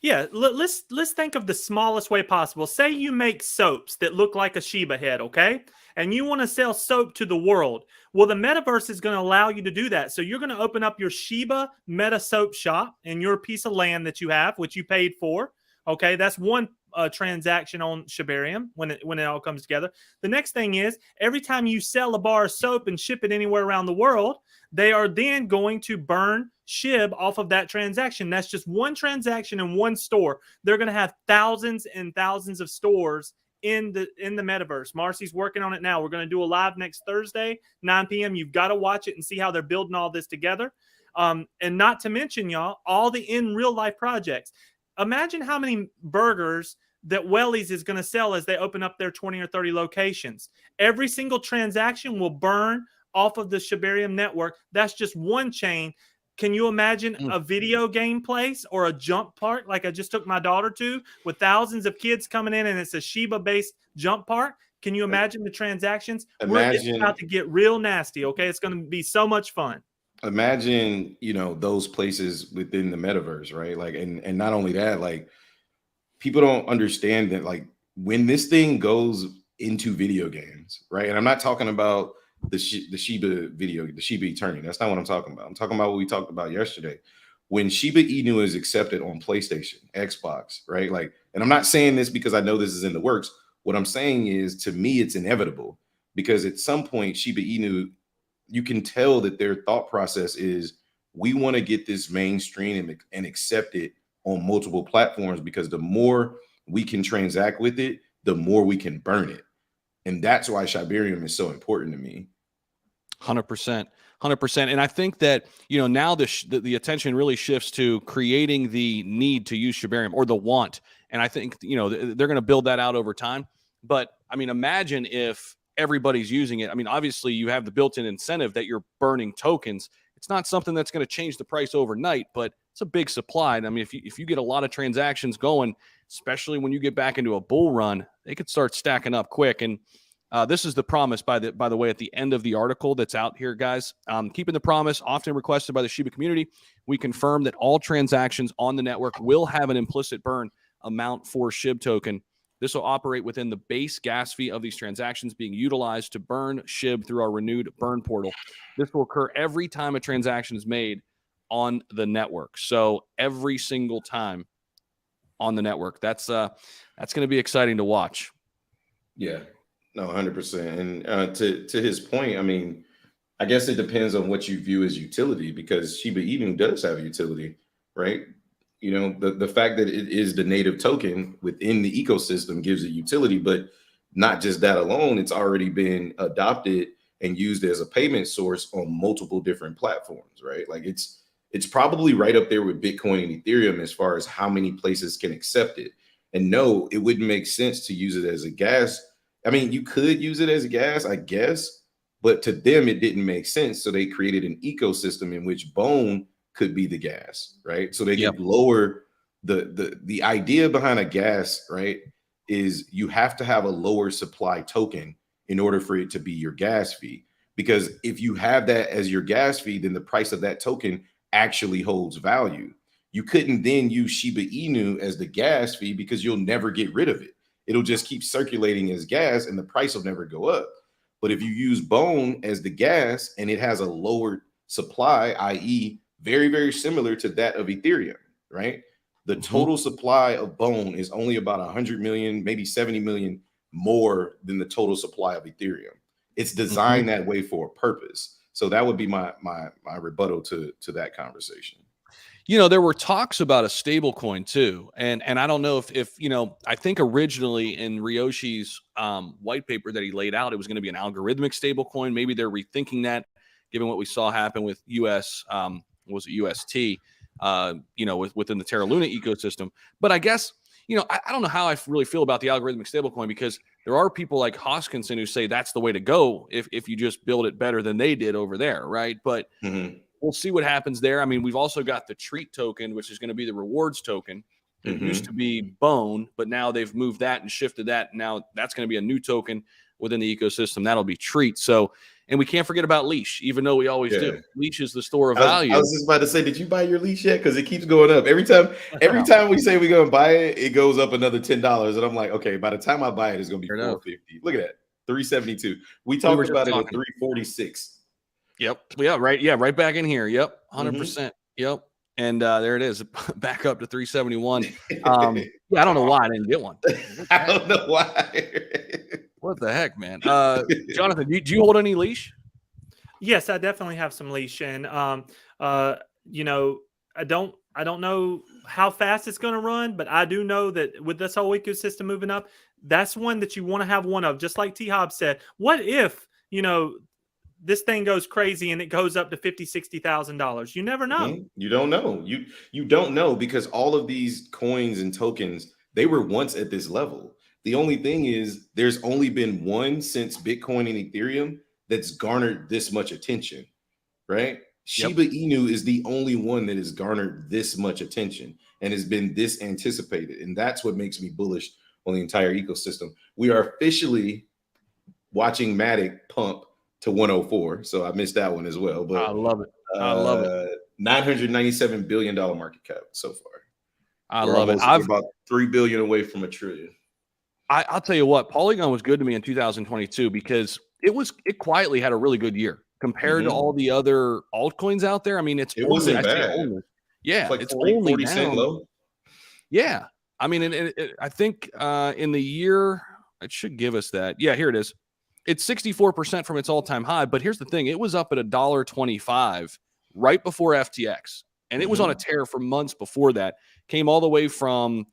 Yeah, let's think of the smallest way possible. Say you make soaps that look like a Shiba head, okay? And you want to sell soap to the world. Well, the metaverse is going to allow you to do that. So you're going to open up your Shiba Meta Soap shop in your piece of land that you have, which you paid for. Okay, that's one transaction on Shibarium when it all comes together. The next thing is every time you sell a bar of soap and ship it anywhere around the world, they are then going to burn SHIB off of that transaction. That's just one transaction in one store. They're going to have thousands and thousands of stores in the metaverse. Marcy's working on it now. We're going to do a live next Thursday, 9 p.m. You've got to watch it and see how they're building all this together. And not to mention, y'all, all the in real life projects. Imagine how many burgers that Wellies is going to sell as they open up their 20 or 30 locations. Every single transaction will burn off of the Shibarium network. That's just one chain. Can you imagine a video game place or a jump park like I just took my daughter to with thousands of kids coming in and it's a Shiba-based jump park? Can you imagine the transactions? It's Imagine about to get real nasty. Okay, it's going to be so much fun. Imagine, those places within the metaverse, right? Like, and not only that, like, people don't understand that, like, when this thing goes into video games, right? And I'm not talking about the Shiba Eternity. That's not what I'm talking about. I'm talking about what we talked about yesterday. When Shiba Inu is accepted on PlayStation, Xbox, right? Like, and I'm not saying this because I know this is in the works. What I'm saying is, to me, it's inevitable, because at some point, Shiba Inu, you can tell that their thought process is, we want to get this mainstream and accept it on multiple platforms, because the more we can transact with it, the more we can burn it. And that's why Shibarium is so important to me. 100%. 100%. And I think that, now the attention really shifts to creating the need to use Shibarium, or the want. And I think, they're going to build that out over time. But I mean, imagine if everybody's using it. I mean, obviously you have the built-in incentive that you're burning tokens. It's not something that's going to change the price overnight, but it's a big supply. And I mean, if you get a lot of transactions going, especially when you get back into a bull run, they could start stacking up quick. And this is the promise, by the way, at the end of the article that's out here, guys. Keeping the promise, often requested by the Shiba community. We confirm that all transactions on the network will have an implicit burn amount for SHIB token. This will operate within the base gas fee of these transactions being utilized to burn SHIB through our renewed burn portal. This will occur every time a transaction is made on the network. So every single time on the network. That's going to be exciting to watch. Yeah, no, 100%. And to his point, I mean, I guess it depends on what you view as utility, because Shiba Inu does have utility, right? The fact that it is the native token within the ecosystem gives it utility, but not just that alone. It's already been adopted and used as a payment source on multiple different platforms, right? Like, it's probably right up there with Bitcoin and Ethereum as far as how many places can accept it. And no, it wouldn't make sense to use it as a gas. I mean, you could use it as a gas, I guess, but to them, it didn't make sense. So they created an ecosystem in which Bone could be the gas, right? So they could lower the idea behind a gas, right, is you have to have a lower supply token in order for it to be your gas fee. Because if you have that as your gas fee, then the price of that token actually holds value. You couldn't then use Shiba Inu as the gas fee, because you'll never get rid of it. It'll just keep circulating as gas and the price will never go up. But if you use Bone as the gas and it has a lower supply, i.e., very, very similar to that of Ethereum, right? The total supply of Bone is only about 100 million, maybe 70 million more than the total supply of Ethereum. It's designed that way for a purpose. So that would be my rebuttal to that conversation. There were talks about a stable coin too. And I don't know if I think originally in Ryoshi's white paper that he laid out, it was going to be an algorithmic stable coin. Maybe they're rethinking that, given what we saw happen with UST, within the Terra Luna ecosystem. But I guess, I don't know how I really feel about the algorithmic stablecoin, because there are people like Hoskinson who say that's the way to go if you just build it better than they did over there, right? But we'll see what happens there. I mean, we've also got the Treat token, which is going to be the rewards token. It used to be Bone, but now they've moved that and shifted that. Now that's going to be a new token within the ecosystem. That'll be Treat. So, and we can't forget about Leash, even though we always do. Leash is the store of value. I was just about to say, did you buy your Leash yet? Because it keeps going up. Every time we say we're going to buy it, it goes up another $10. And I'm like, okay, by the time I buy it, it's going to be $450. Look at that, $372. We talked about it at $346. Yep. Yeah. Right. Yeah. Right back in here. Yep. 100%. Yep. And there it is, back up to 371. I don't know why I didn't get one. I don't know why. What the heck, man? Jonathan, do you hold any Leash? Yes, I definitely have some Leash, and I don't know how fast it's going to run, but I do know that with this whole ecosystem moving up, that's one that you want to have one of. Just like T Hob said, what if this thing goes crazy and it goes up to $50,000-$60,000? You never know. You don't know. You don't know, because all of these coins and tokens, they were once at this level. The only thing is, there's only been one since Bitcoin and Ethereum that's garnered this much attention, right? Shiba Inu is the only one that has garnered this much attention and has been this anticipated. And that's what makes me bullish on the entire ecosystem. We are officially watching Matic pump to 104. So I missed that one as well. But I love it. I love it. $997 billion market cap so far. We're love it. We're about $3 billion away from $1 trillion. I'll tell you what, Polygon was good to me in 2022 because it quietly had a really good year compared to all the other altcoins out there. I mean, it wasn't bad. Yeah, it's like 40 cent low. Yeah, I mean, I think in the year it should give us that. Yeah, here it is. It's 64% from its all-time high. But here's the thing: it was up at $1.25 right before FTX, and it was on a tear for months before that. Came all the way from.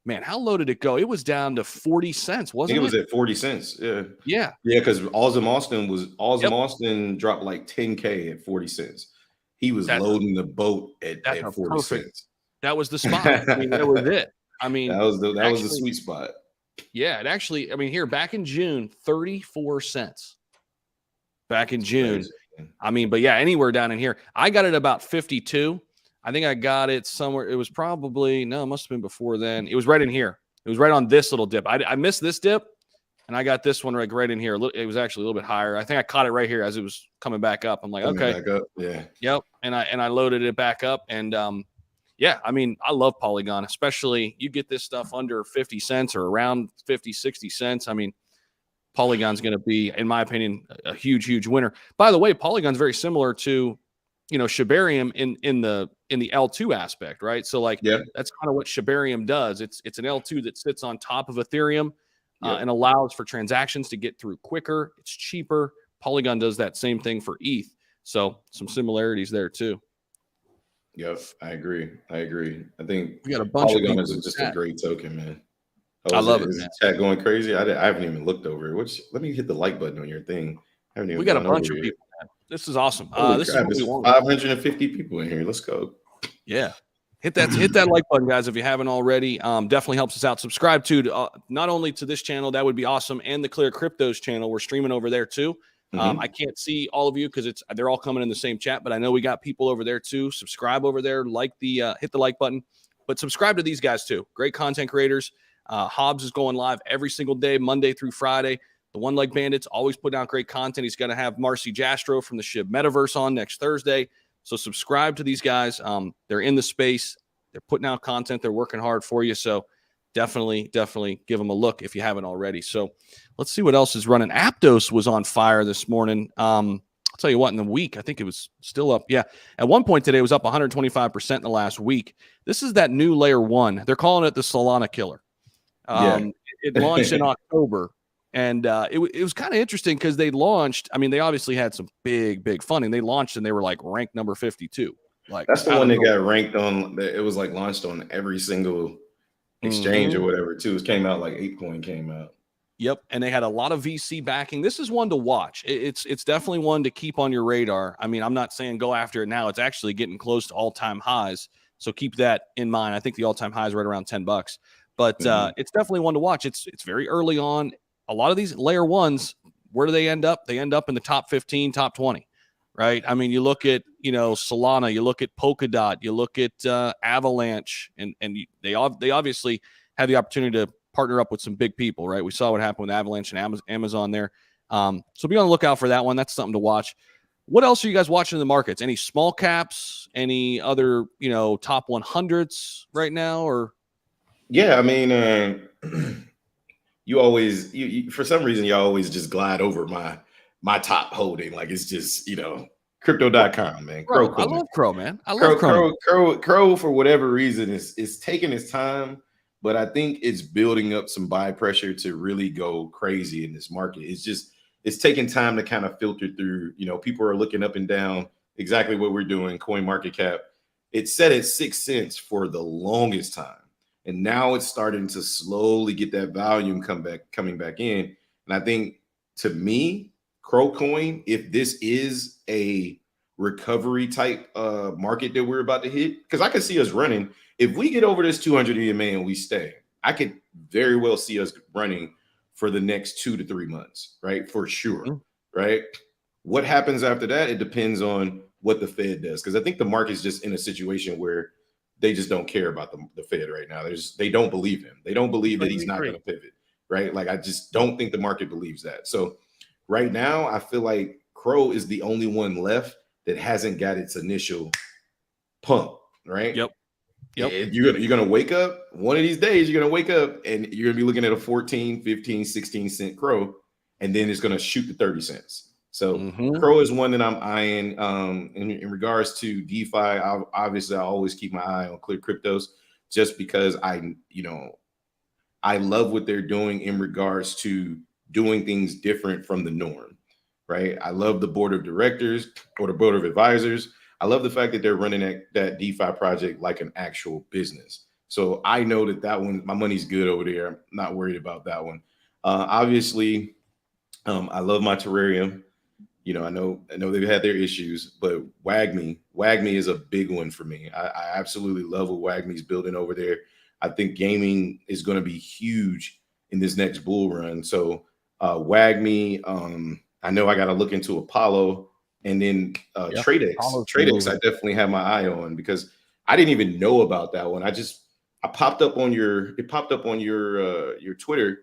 Man, how low did it go? It was down to 40 cents, wasn't it? It was at 40 cents. Yeah. Yeah. Yeah, because Austin Austin dropped like 10K at 40 cents. He was loading the boat at 40 cents. That was the spot. I mean, that was it. I mean, that was the sweet spot. Yeah, it actually, I mean, here back in June, 34 cents. Back in June. I mean, but yeah, anywhere down in here. I got it about 52. I think I got it somewhere. It was probably, no, it must have been before then. It was right in here. It was right on this little dip. I missed this dip, and I got this one right in here. It was actually a little bit higher. I think I caught it right here as it was coming back up. I'm like, okay. Back up. Yeah. Yep. And I loaded it back up. And yeah, I mean, I love Polygon, especially you get this stuff under 50 cents or around 50, 60 cents. I mean, Polygon's going to be, in my opinion, a huge, huge winner. By the way, Polygon's very similar to, Shibarium in the L2 aspect, right? So like, that's kind of what Shibarium does. It's an L2 that sits on top of Ethereum and allows for transactions to get through quicker. It's cheaper. Polygon does that same thing for ETH. So some similarities there too. Yep, I agree. I think we got a bunch Polygon of is just a great token, man. I love it. Is chat going crazy? I haven't even looked over it. Let me hit the like button on your thing. We got a bunch of people. This is awesome. This is what we want. 550 people in here. Let's go. Yeah. Hit that like button, guys, if you haven't already. Definitely helps us out. Subscribe to not only to this channel, that would be awesome, and the Clear Cryptos channel. We're streaming over there too. I can't see all of you because they're all coming in the same chat, but I know we got people over there too. Subscribe over there, hit the like button, but subscribe to these guys too. Great content creators. Hobbs is going live every single day, Monday through Friday. The One Leg Bandits always putting out great content. He's going to have Marcy Jastro from the Shib Metaverse on next Thursday. So subscribe to these guys. They're in the space. They're putting out content. They're working hard for you. So definitely give them a look if you haven't already. So let's see what else is running. Aptos was on fire this morning. I'll tell you what, in the week, I think it was still up. Yeah. At one point today, it was up 125% in the last week. This is that new layer 1. They're calling it the Solana killer. It launched in October. And it was kind of interesting because they launched. I mean, they obviously had some big funding. They launched and they were like ranked number 52. Like that's the one that got ranked on. It was like launched on every single exchange or whatever too. It came out like ApeCoin came out. Yep, and they had a lot of VC backing. This is one to watch. It's definitely one to keep on your radar. I mean, I'm not saying go after it now. It's actually getting close to all-time highs, so keep that in mind. I think the all-time high is right around $10, but it's definitely one to watch. It's very early on. A lot of these layer 1s, where do they end up? They end up in the top 15, top 20, right? I mean, you look at, Solana, you look at Polkadot, you look at Avalanche, and they obviously have the opportunity to partner up with some big people, right? We saw what happened with Avalanche and Amazon there. So be on the lookout for that one. That's something to watch. What else are you guys watching in the markets? Any small caps? Any other, top 100s right now? Or yeah, I mean, you always, for some reason, you always just glide over my top holding. Like it's just, crypto.com, man. Crow, I love Crow, man. I love Crow. Crow, for whatever reason, is taking its time, but I think it's building up some buy pressure to really go crazy in this market. It's taking time to kind of filter through. People are looking up and down exactly what we're doing. Coin market cap. It's set at 6 cents for the longest time. And now it's starting to slowly get that volume coming back in. And I think, to me, Crow Coin, if this is a recovery type market that we're about to hit, because I can see us running. If we get over this 200 EMA and we stay, I could very well see us running for the next 2 to 3 months, right? For sure, right? What happens after that? It depends on what the Fed does, because I think the market's just in a situation where they just don't care about the Fed right now. They don't believe him. They don't believe that he's not going to pivot, right? Like, I just don't think the market believes that. So right now, I feel like Crow is the only one left that hasn't got its initial pump, right? Yep. You're gonna wake up one of these days, you're gonna wake up and you're gonna be looking at a 14, 15, 16 cent Crow, and then it's gonna shoot to 30 cents. So Crow is one that I'm eyeing. In regards to DeFi, obviously I always keep my eye on Clear Cryptos just because I love what they're doing in regards to doing things different from the norm, right? I love the board of directors or the board of advisors. I love the fact that they're running that DeFi project like an actual business. So I know that one, my money's good over there. I'm not worried about that one. Obviously, I love my terrarium. I know they've had their issues, but WAGMI is a big one for me. I absolutely love what WAGMI's building over there. I think gaming is going to be huge in this next bull run. So WAGMI, I know I got to look into Apollo, and then TradeX. TradeX, I definitely have my eye on because I didn't even know about that one. It popped up on your Twitter.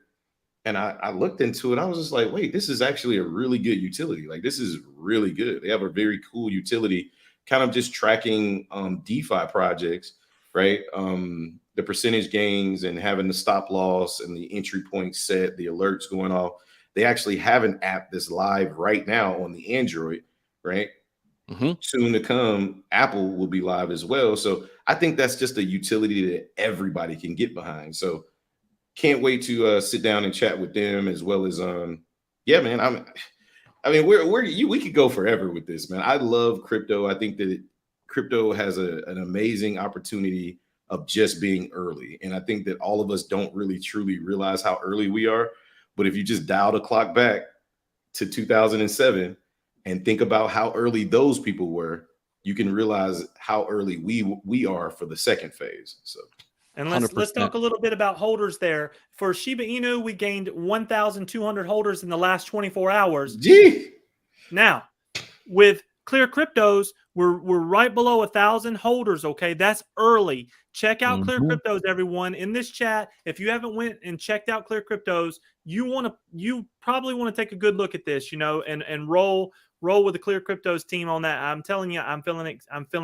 And I looked into it. I was just like, wait, this is actually a really good utility. Like, this is really good. They have a very cool utility, kind of just tracking DeFi projects, right? The percentage gains and having the stop loss and the entry point set, the alerts going off. They actually have an app that's live right now on the Android, right? Soon to come, Apple will be live as well. So I think that's just a utility that everybody can get behind. So can't wait to sit down and chat with them, as well as man. We could go forever with this, man. I love crypto. I think that crypto has an amazing opportunity of just being early, and I think that all of us don't really truly realize how early we are. But if you just dial the clock back to 2007 and think about how early those people were, you can realize how early we are for the second phase. So. And let's talk a little bit about holders there. For Shiba Inu, we gained 1,200 holders in the last 24 hours. Gee. Now, with Clear Cryptos, we're right below 1,000 holders. Okay, that's early. Check out Clear Cryptos, everyone. In this chat, if you haven't went and checked out Clear Cryptos, you probably want to take a good look at this, and roll with the Clear Cryptos team on that. I'm telling you, I'm feeling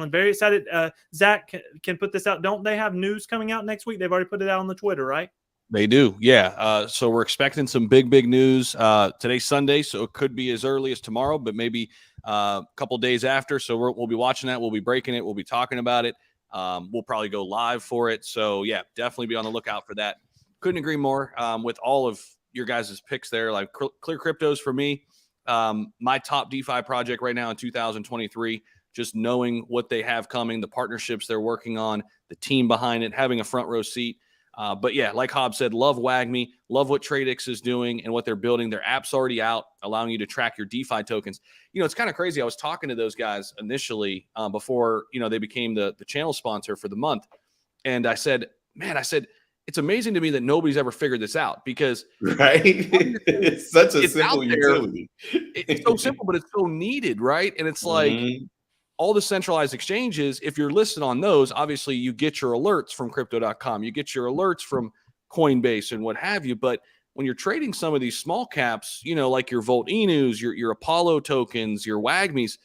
very excited. Zach can put this out. Don't they have news coming out next week? They've already put it out on the Twitter, right? They do, yeah. So we're expecting some big news. Today's Sunday, so it could be as early as tomorrow, but maybe a couple days after. So we'll be watching that. We'll be breaking it. We'll be talking about it. We'll probably go live for it. So yeah, definitely be on the lookout for that. Couldn't agree more with all of your guys' picks there. Like Clear Cryptos for me. My top DeFi project right now in 2023, just knowing what they have coming, the partnerships they're working on, the team behind it, having a front row seat. But yeah, like Hobb said, love WAGMI, love what TradeX is doing and what they're building. Their app's already out, allowing you to track your DeFi tokens. It's kind of crazy. I was talking to those guys initially before, they became the channel sponsor for the month. And I said, it's amazing to me that nobody's ever figured this out because right. It's such a simple utility. It's so simple, but it's so needed, right? And it's like all the centralized exchanges, if you're listed on those, obviously you get your alerts from crypto.com, you get your alerts from Coinbase and what have you. But when you're trading some of these small caps, like your Volt Inus, your Apollo tokens, your WAGMIs,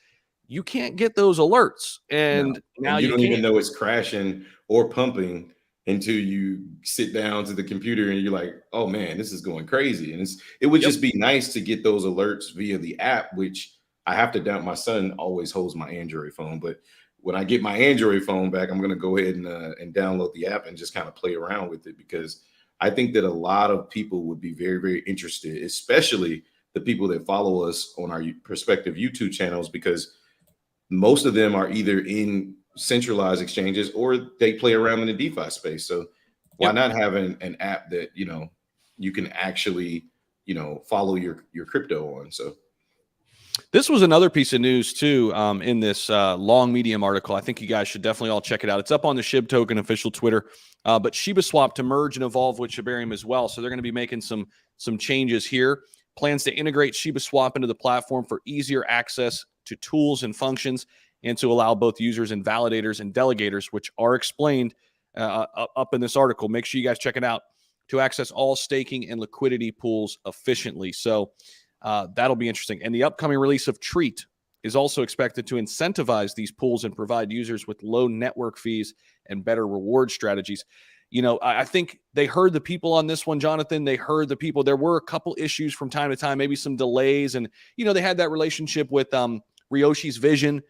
you can't get those alerts. And now you don't even know it's crashing or pumping until you sit down to the computer and you're like, oh man, this is going crazy. And it would just be nice to get those alerts via the app, which I have to down. My son always holds my Android phone, but when I get my Android phone back, I'm going to go ahead and download the app and just kind of play around with it, because I think that a lot of people would be very, very interested, especially the people that follow us on our respective YouTube channels, because most of them are either in centralized exchanges or they play around in the DeFi space. So why not have an app that, you can actually, follow your crypto on? So this was another piece of news too, in this long Medium article. I think you guys should definitely all check it out. It's up on the SHIB Token official Twitter, but ShibaSwap to merge and evolve with Shibarium as well. So they're going to be making some changes here. Plans to integrate ShibaSwap into the platform for easier access to tools and functions, and to allow both users and validators and delegators, which are explained up in this article. Make sure you guys check it out, to access all staking and liquidity pools efficiently. So That'll be interesting. And the upcoming release of Treat is also expected to incentivize these pools and provide users with low network fees and better reward strategies. I think they heard the people on this one, Jonathan. They heard the people. There were a couple issues from time to time, maybe some delays. And, they had that relationship with Ryoshi's vision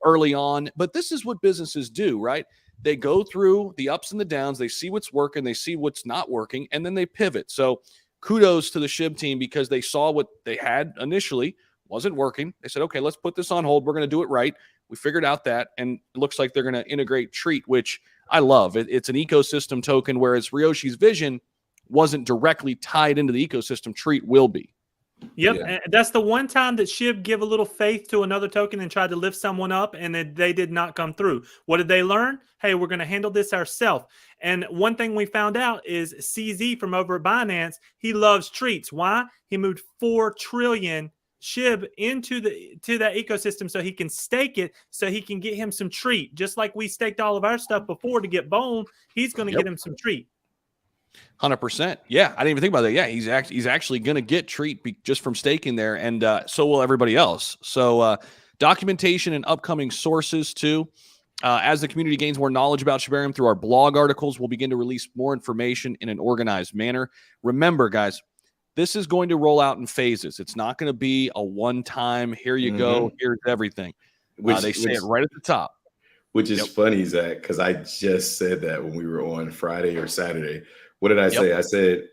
early on. But this is what businesses do, right? They go through the ups and the downs. They see what's working. They see what's not working. And then they pivot. So kudos to the Shib team because they saw what they had initially wasn't working. They said, okay, let's put this on hold. We're going to do it right. We figured out that. And it looks like they're going to integrate Treat, which I love. It's an ecosystem token, whereas Ryoshi's vision wasn't directly tied into the ecosystem. Treat will be. Yep. Yeah. And that's the one time that Shib give a little faith to another token and tried to lift someone up, and they did not come through. What did they learn? Hey, we're going to handle this ourselves. And one thing we found out is CZ from over at Binance, he loves treats. Why? He moved 4 trillion Shib into that ecosystem so he can stake it, so he can get him some treat. Just like we staked all of our stuff before to get Bone, he's going to get him some treat. 100%. Yeah, I didn't even think about that. Yeah, he's actually going to get Treat just from staking there, and so will everybody else. So documentation and upcoming sources too. As the community gains more knowledge about Shibarium through our blog articles, we'll begin to release more information in an organized manner. Remember, guys, this is going to roll out in phases. It's not going to be a one-time, here you go, here's everything. They say it right at the top. Which is funny, Zach, because I just said that when we were on Friday or Saturday. What did I say?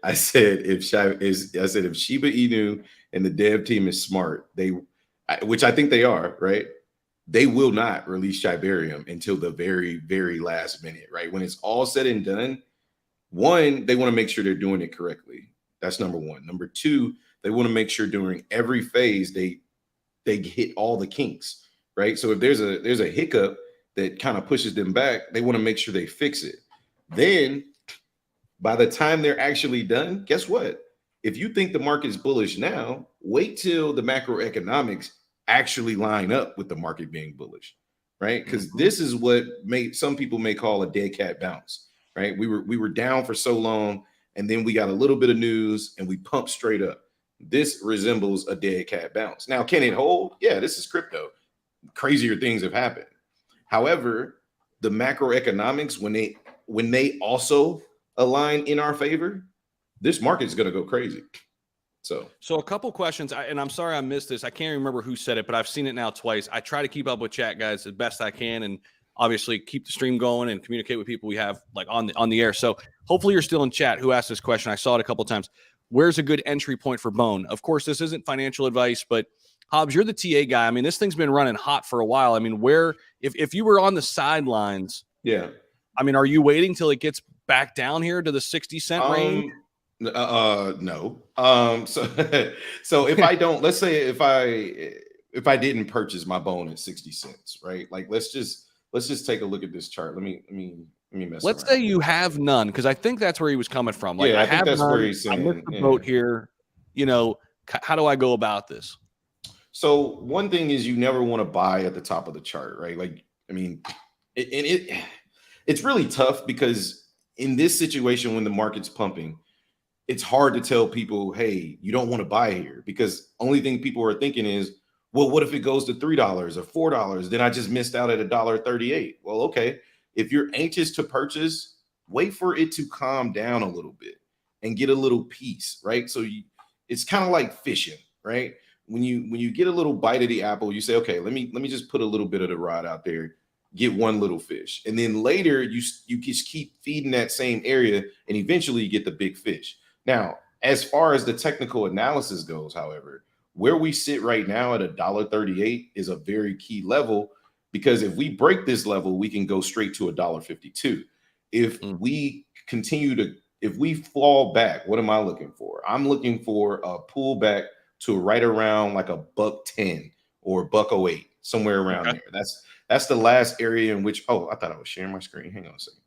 I said if Shiba Inu and the dev team is smart, which I think they are, right? They will not release Shibarium until the very, very last minute, right? When it's all said and done, one, they want to make sure they're doing it correctly. That's number one. Number two, they want to make sure during every phase they hit all the kinks, right? So if there's a hiccup that kind of pushes them back, they want to make sure they fix it. Then by the time they're actually done, guess what? If you think the market is bullish now, wait till the macroeconomics actually line up with the market being bullish, right? Because this is what some people may call a dead cat bounce, right? We were down for so long, and then we got a little bit of news and we pumped straight up. This resembles a dead cat bounce. Now, can it hold? Yeah, this is crypto. Crazier things have happened. However, the macroeconomics, when they also align in our favor, this market is going to go crazy. So a couple questions, and I'm sorry I missed this. I can't remember who said it, but I've seen it now twice. I try to keep up with chat, guys, as best I can, and obviously keep the stream going and communicate with people we have like on the air. So hopefully you're still in chat. Who asked this question? I saw it a couple of times. Where's a good entry point for Bone? Of course, this isn't financial advice, but Hobbs, you're the TA guy. I mean, this thing's been running hot for a while. I mean, if you were on the sidelines, yeah. I mean, are you waiting till it gets back down here to the 60-cent range? No. So if I don't, let's say if I didn't purchase my Bone at 60 cents, right? Like let's just take a look at this chart. Let me mess. Let's say you have none, because I think that's where he was coming from. Like, yeah, I think that's none, where he's saying. I missed the boat here. How do I go about this? So one thing is you never want to buy at the top of the chart, right? Like, I mean, it's really tough because in this situation when the market's pumping, it's hard to tell people, hey, you don't want to buy here, because only thing people are thinking is, well, what if it goes to $3 or $4? Then I just missed out at $1.38. Well, okay. If you're anxious to purchase, wait for it to calm down a little bit and get a little piece, right? So it's kind of like fishing, right? When you get a little bite of the apple, you say, okay, let me just put a little bit of the rod out there, get one little fish. And then later you just keep feeding that same area and eventually you get the big fish. Now, as far as the technical analysis goes, however, where we sit right now at $1.38 is a very key level, because if we break this level, we can go straight to $1.52. If we if we fall back, what am I looking for? I'm looking for a pullback to right around like $1.10 or $1.08, somewhere around there. That's the last area in which, I thought I was sharing my screen. Hang on a second.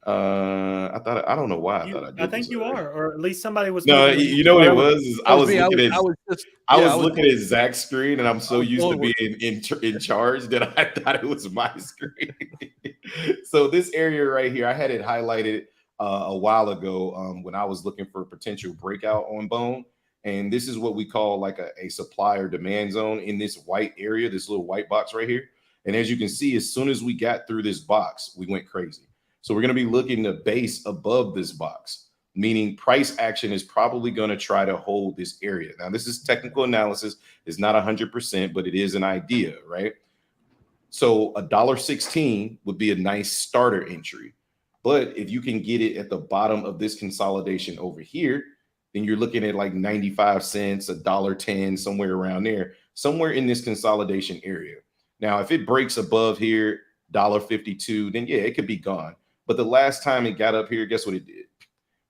I don't know why I thought I did. I think you are, or at least somebody was. No, you know what it was? Is I was looking at Zach's screen, and I'm so used to being in charge that I thought it was my screen. So this area right here, I had it highlighted a while ago when I was looking for a potential breakout on Bone. And this is what we call like a supply or demand zone in this white area, this little white box right here. And as you can see, as soon as we got through this box, we went crazy. So we're going to be looking to base above this box, meaning price action is probably going to try to hold this area. Now, this is technical analysis. It's not 100%, but it is an idea, right? So $1.16 would be a nice starter entry. But if you can get it at the bottom of this consolidation over here, then you're looking at like 95 cents, $1.10, somewhere around there, somewhere in this consolidation area. Now, if it breaks above here, $1.52, then yeah, it could be gone. But the last time it got up here, guess what it did?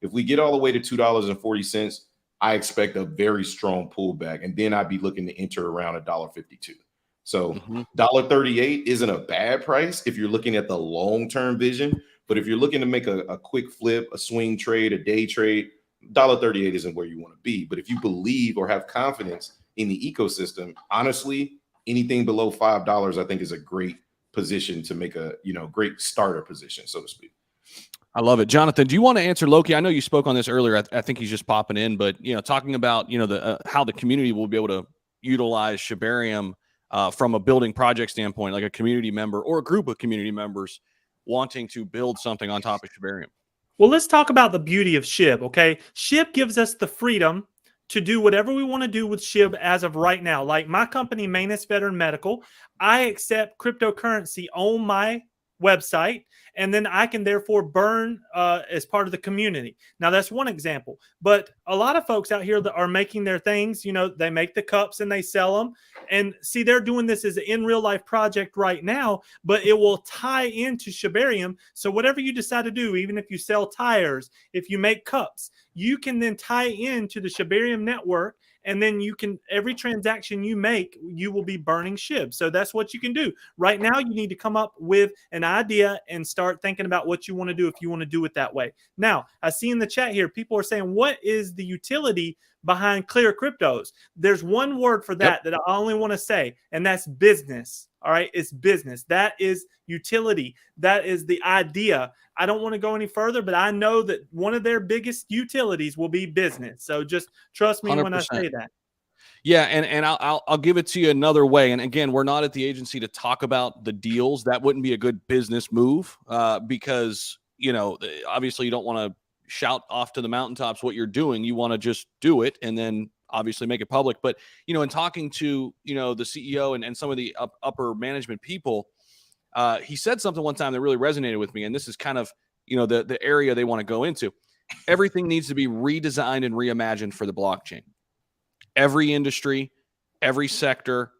If we get all the way to $2.40, I expect a very strong pullback, and then I'd be looking to enter around $1.52. So $1.38 isn't a bad price if you're looking at the long-term vision. But if you're looking to make a quick flip, a swing trade, a day trade, $1.38 isn't where you want to be. But if you believe or have confidence in the ecosystem, honestly, anything below $5, I think, is a great position to make a great starter position, so to speak. I love it. Jonathan, do you want to answer Loki? I know you spoke on this earlier. I think he's just popping in, but talking about how the community will be able to utilize Shibarium from a building project standpoint, like a community member or a group of community members wanting to build something on top of Shibarium. Well, let's talk about the beauty of SHIB, okay? SHIB gives us the freedom to do whatever we want to do with SHIB as of right now. Like my company, Manus Veteran Medical, I accept cryptocurrency on my website, and then I can therefore burn as part of the community. Now, that's one example. But a lot of folks out here that are making their things, they make the cups and they sell them. And see, they're doing this as an in real life project right now, but it will tie into Shibarium. So whatever you decide to do, even if you sell tires, if you make cups, you can then tie into the Shibarium network. And then every transaction you make, you will be burning SHIB. So that's what you can do. Right now, you need to come up with an idea and start thinking about what you want to do if you want to do it that way. Now, I see in the chat here, people are saying, what is the utility behind Clear Cryptos? There's one word for that that I only want to say, and that's business. All right, it's business. That is utility. That is the idea. I don't want to go any further, but I know that one of their biggest utilities will be business. So just trust me 100%. When I say that. Yeah, and I'll give it to you another way. And again, we're not at the agency to talk about the deals. That wouldn't be a good business move because obviously you don't want to shout off to the mountaintops what you're doing. You want to just do it and then obviously make it public. But in talking to the CEO and some of the upper management people, he said something one time that really resonated with me, and this is kind of the area they want to go into. Everything needs to be redesigned and reimagined for the blockchain. Every industry, every sector,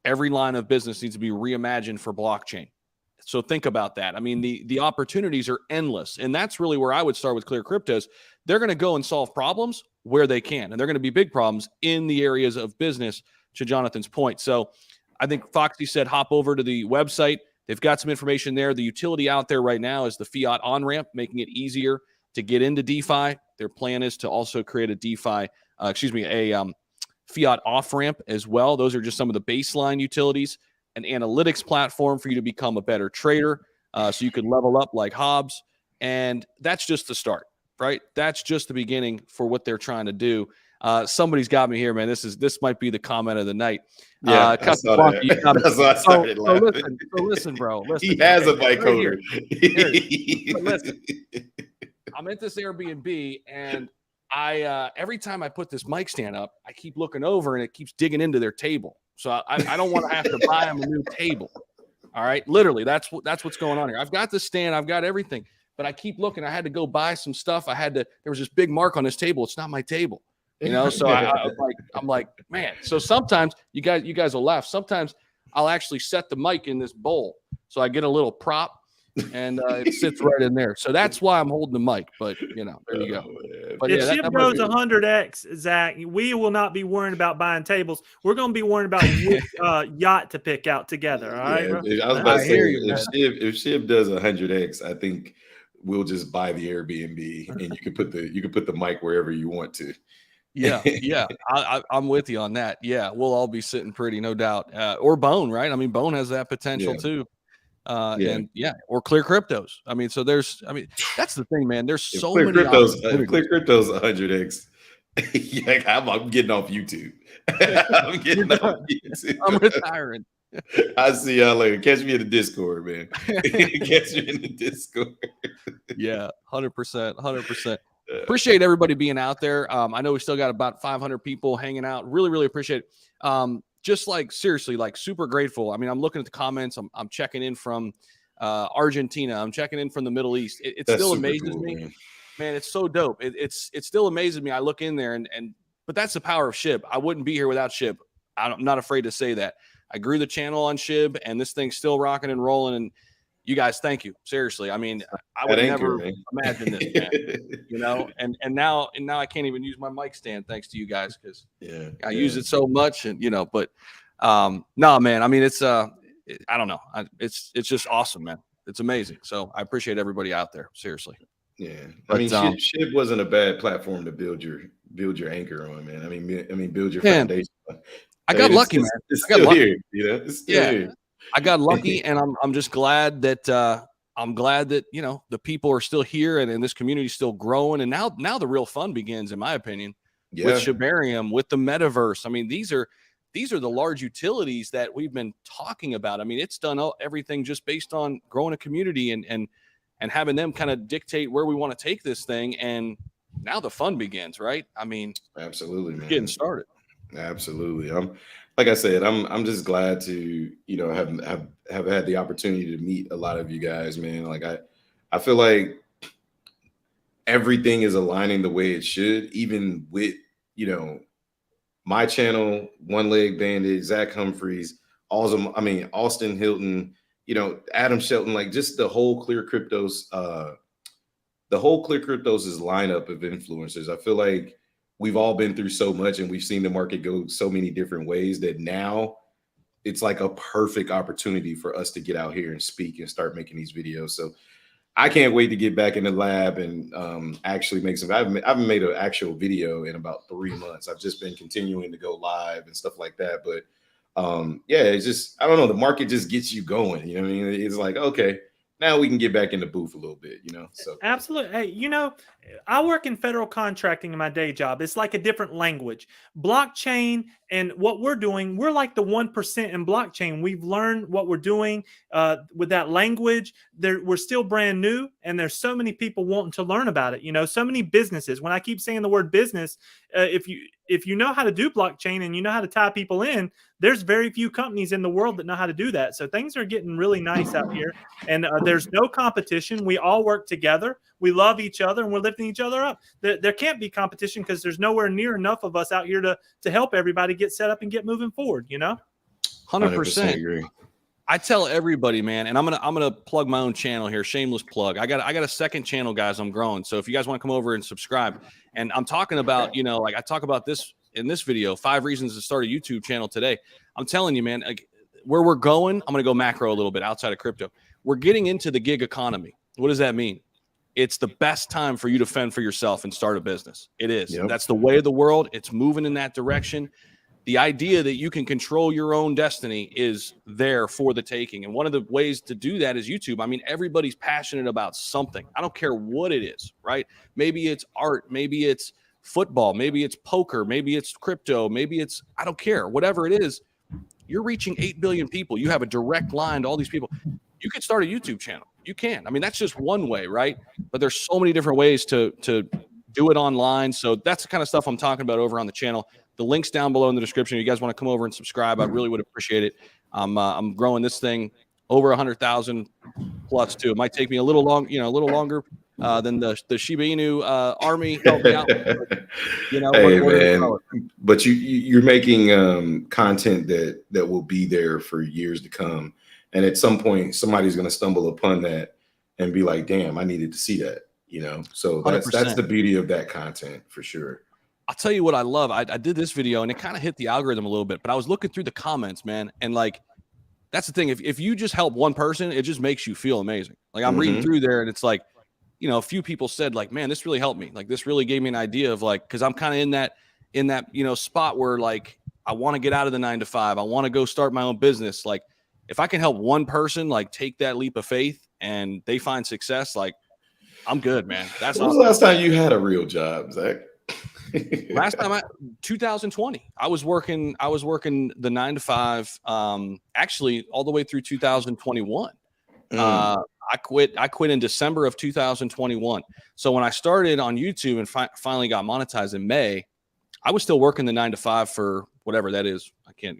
every line of business needs to be reimagined for blockchain. So think about that. I mean, the opportunities are endless, and that's really where I would start with Clear Cryptos. They're going to go and solve problems where they can, and they're going to be big problems in the areas of business, to Jonathan's point. So I think Foxy said hop over to the website. They've got some information there. The utility out there right now is the fiat on-ramp, making it easier to get into DeFi. Their plan is to also create a DeFi, fiat off-ramp as well. Those are just some of the baseline utilities. An analytics platform for you to become a better trader, so you can level up like Hobbs. And that's just the start, right? That's just the beginning for what they're trying to do. Somebody's got me here, man. This might be the comment of the night. Yeah, that's why I started laughing. So listen, bro. Listen, he has a bike holder. Listen, I'm at this Airbnb, and I every time I put this mic stand up, I keep looking over, and it keeps digging into their table. So I don't want to have to buy them a new table. All right, literally, that's what's going on here. I've got the stand, I've got everything, but I keep looking. I had to go buy some stuff. There was this big mark on this table. It's not my table. So I'm like, man. So sometimes you guys will laugh. Sometimes I'll actually set the mic in this bowl, so I get a little prop, and it sits right in there. So that's why I'm holding the mic. But there you go. But if SHIB goes 100x, Zach, we will not be worrying about buying tables. We're going to be worrying about which yacht to pick out together. All right. I was about to say, if SHIB does 100x, I think we'll just buy the Airbnb, and you can put the mic wherever you want to. Yeah, I'm with you on that. Yeah, we'll all be sitting pretty, no doubt. Or Bone, right? I mean, Bone has that potential too. And or Clear Cryptos. I mean, that's the thing, man. There's so many. Clear Cryptos 100x. Yeah, I'm getting off YouTube. I'm getting off YouTube. I'm retiring. I'll see y'all later. Catch me in the Discord, man. Catch me in the Discord. Yeah, 100%, 100%. Appreciate everybody being out there. I know we still got about 500 people hanging out. Really, really appreciate it. Just like seriously, like super grateful. I mean, I'm looking at the comments. I'm checking in from Argentina. I'm checking in from the Middle East. It still amazes me, man. It's so dope. It still amazes me. I look in there but that's the power of Shib. I wouldn't be here without Shib. I'm not afraid to say that. I grew the channel on Shib, and this thing's still rocking and rolling. And you guys, thank you. Seriously. I mean, I would never imagine this, man. You know, and now I can't even use my mic stand thanks to you guys because I use it so much, and but no, man. I mean, it's I don't know. It's just awesome, man. It's amazing. So I appreciate everybody out there. Seriously. Yeah, but, I mean, Shib wasn't a bad platform to build your anchor on, man. I mean, build your foundation. I got lucky, man. It's still here, it's still here. I got lucky, and I'm just glad that the people are still here, and this community is still growing. And now the real fun begins, in my opinion, with Shibarium, with the metaverse. I mean, these are the large utilities that we've been talking about. I mean, it's done everything just based on growing a community and having them kind of dictate where we want to take this thing. And now the fun begins, right? I mean, absolutely, man. Getting started. Absolutely. Like I said, I'm just glad to, have had the opportunity to meet a lot of you guys, man. Like I feel like everything is aligning the way it should, even with, my channel, One Leg Bandit, Zach Humphries, Austin Hilton, Adam Shelton, like just the whole Clear Cryptos is lineup of influencers. I feel like we've all been through so much, and we've seen the market go so many different ways that now it's like a perfect opportunity for us to get out here and speak and start making these videos. So I can't wait to get back in the lab and actually make some. I haven't made an actual video in about 3 months. I've just been continuing to go live and stuff like that. But it's just, I don't know, the market just gets you going. You know what I mean? It's like, okay, now we can get back in the booth a little bit, So absolutely. Hey, I work in federal contracting in my day job. It's like a different language. Blockchain and what we're doing, we're like the 1% in blockchain. We've learned what we're doing with that language. We're still brand new, and there's so many people wanting to learn about it. So many businesses. When I keep saying the word business, if you know how to do blockchain and you know how to tie people in, there's very few companies in the world that know how to do that. So things are getting really nice out here, and there's no competition. We all work together. We love each other, and we're lifting each other up. There can't be competition because there's nowhere near enough of us out here to help everybody get set up and get moving forward. 100% agree. I tell everybody, man, and I'm gonna plug my own channel here. Shameless plug. I got a second channel, guys. I'm growing. So if you guys want to come over and subscribe, and I'm talking about, like I talk about this in this video, 5 reasons to start a YouTube channel today. I'm telling you, man, like where we're going, I'm gonna go macro a little bit outside of crypto. We're getting into the gig economy. What does that mean? It's the best time for you to fend for yourself and start a business. It is. Yep. That's the way of the world. It's moving in that direction. The idea that you can control your own destiny is there for the taking. And one of the ways to do that is YouTube. I mean, everybody's passionate about something. I don't care what it is, right? Maybe it's art. Maybe it's football. Maybe it's poker. Maybe it's crypto. Maybe it's, I don't care. Whatever it is, you're reaching 8 billion people. You have a direct line to all these people. You could start a YouTube channel. You can. I mean, that's just one way, right? But there's so many different ways to do it online. So that's the kind of stuff I'm talking about over on the channel. The link's down below in the description. If you guys want to come over and subscribe, I really would appreciate it. I'm growing this thing over 100,000 plus too. It might take me a little longer than the Shiba Inu army helped me out. But, hey man, but you're making content that will be there for years to come. And at some point, somebody's going to stumble upon that and be like, damn, I needed to see that, So that's the beauty of that content for sure. I'll tell you what I love. I did this video and it kind of hit the algorithm a little bit, but I was looking through the comments, man. And like, that's the thing. If you just help one person, it just makes you feel amazing. Like I'm reading through there and it's like, a few people said like, man, this really helped me. Like this really gave me an idea of like, cause I'm kind of in that, spot where like, I want to get out of the 9 to 5. I want to go start my own business. Like, if I can help one person like take that leap of faith and they find success, like I'm good, man. That's when was the last time you had a real job, Zach? Last time 2020, I was working the 9 to 5, actually all the way through 2021. I quit in December of 2021. So when I started on YouTube and finally got monetized in May, I was still working the 9 to 5 for whatever that is. I can't,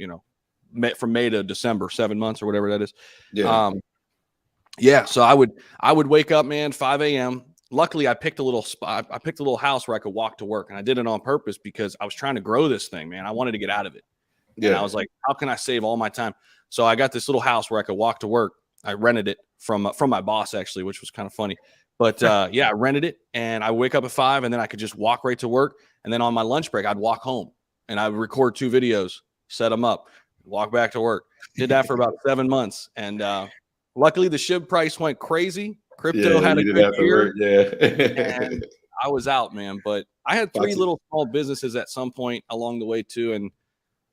from May to December, 7 months or whatever that is. So I would wake up, man, 5 a.m. Luckily, I picked a little spot. I picked a little house where I could walk to work, and I did it on purpose because I was trying to grow this thing, man. I wanted to get out of it. And I was like, how can I save all my time? So I got this little house where I could walk to work. I rented it from my boss, actually, which was kind of funny. But I rented it, and I wake up at 5, and then I could just walk right to work. And then on my lunch break, I'd walk home, and I would record 2 videos, set them up, walk back to work. Did that for about 7 months, and luckily the SHIB price went crazy. Crypto had a good year. And I was out, man. But I had 3 little small businesses at some point along the way too, and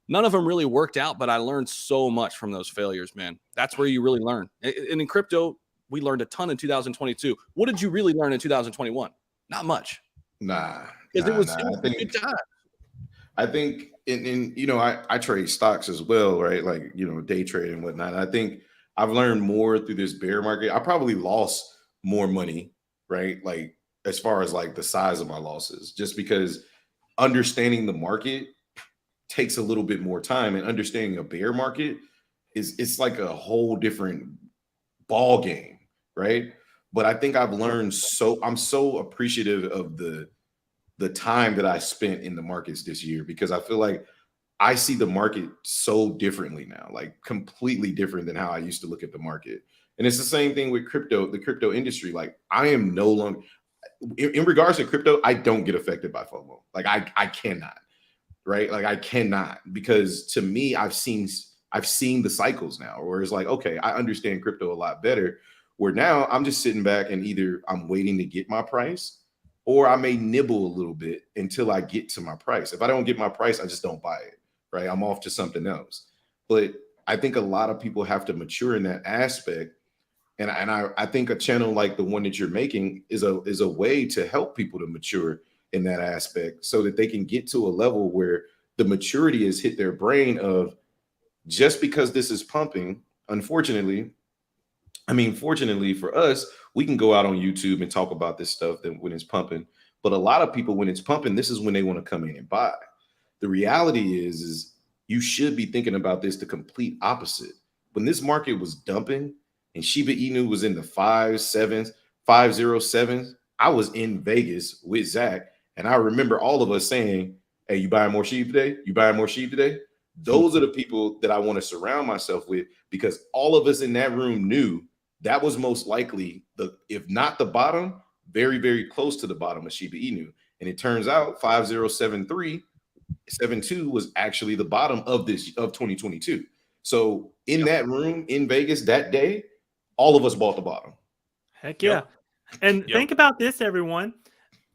none of them really worked out. But I learned so much from those failures, man. That's where you really learn. And in crypto, we learned a ton in 2022. What did you really learn in 2021? Not much. Because it was a good time. I think, I trade stocks as well, right? Like, day trade and whatnot. I think I've learned more through this bear market. I probably lost more money, right? Like, as far as like the size of my losses, just because understanding the market takes a little bit more time, and understanding a bear market it's like a whole different ball game, right? But I think I've learned I'm so appreciative of the time that I spent in the markets this year, because I feel like I see the market so differently now, like completely different than how I used to look at the market. And it's the same thing with the crypto industry. Like, I am no longer, in regards to crypto, I don't get affected by FOMO. Like, I cannot, right? Like, I cannot, because to me, I've seen the cycles now, where it's like, okay, I understand crypto a lot better, where now I'm just sitting back and either I'm waiting to get my price, or I may nibble a little bit until I get to my price. If I don't get my price, I just don't buy it, right? I'm off to something else. But I think a lot of people have to mature in that aspect. And I think a channel like the one that you're making is a way to help people to mature in that aspect, so that they can get to a level where the maturity has hit their brain of, just because this is pumping, fortunately for us, we can go out on YouTube and talk about this stuff when it's pumping. But a lot of people, when it's pumping, this is when they want to come in and buy. The reality is you should be thinking about this the complete opposite. When this market was dumping and Shiba Inu was in the 507s, I was in Vegas with Zach, and I remember all of us saying, hey, you buying more sheep today? You buying more sheep today? Those are the people that I want to surround myself with, because all of us in that room knew that was most likely if not the bottom, very, very close to the bottom of Shiba Inu. And it turns out 5073.72 was actually the bottom of 2022. So in that room in Vegas that day, all of us bought the bottom. Heck yeah. And think about this, everyone.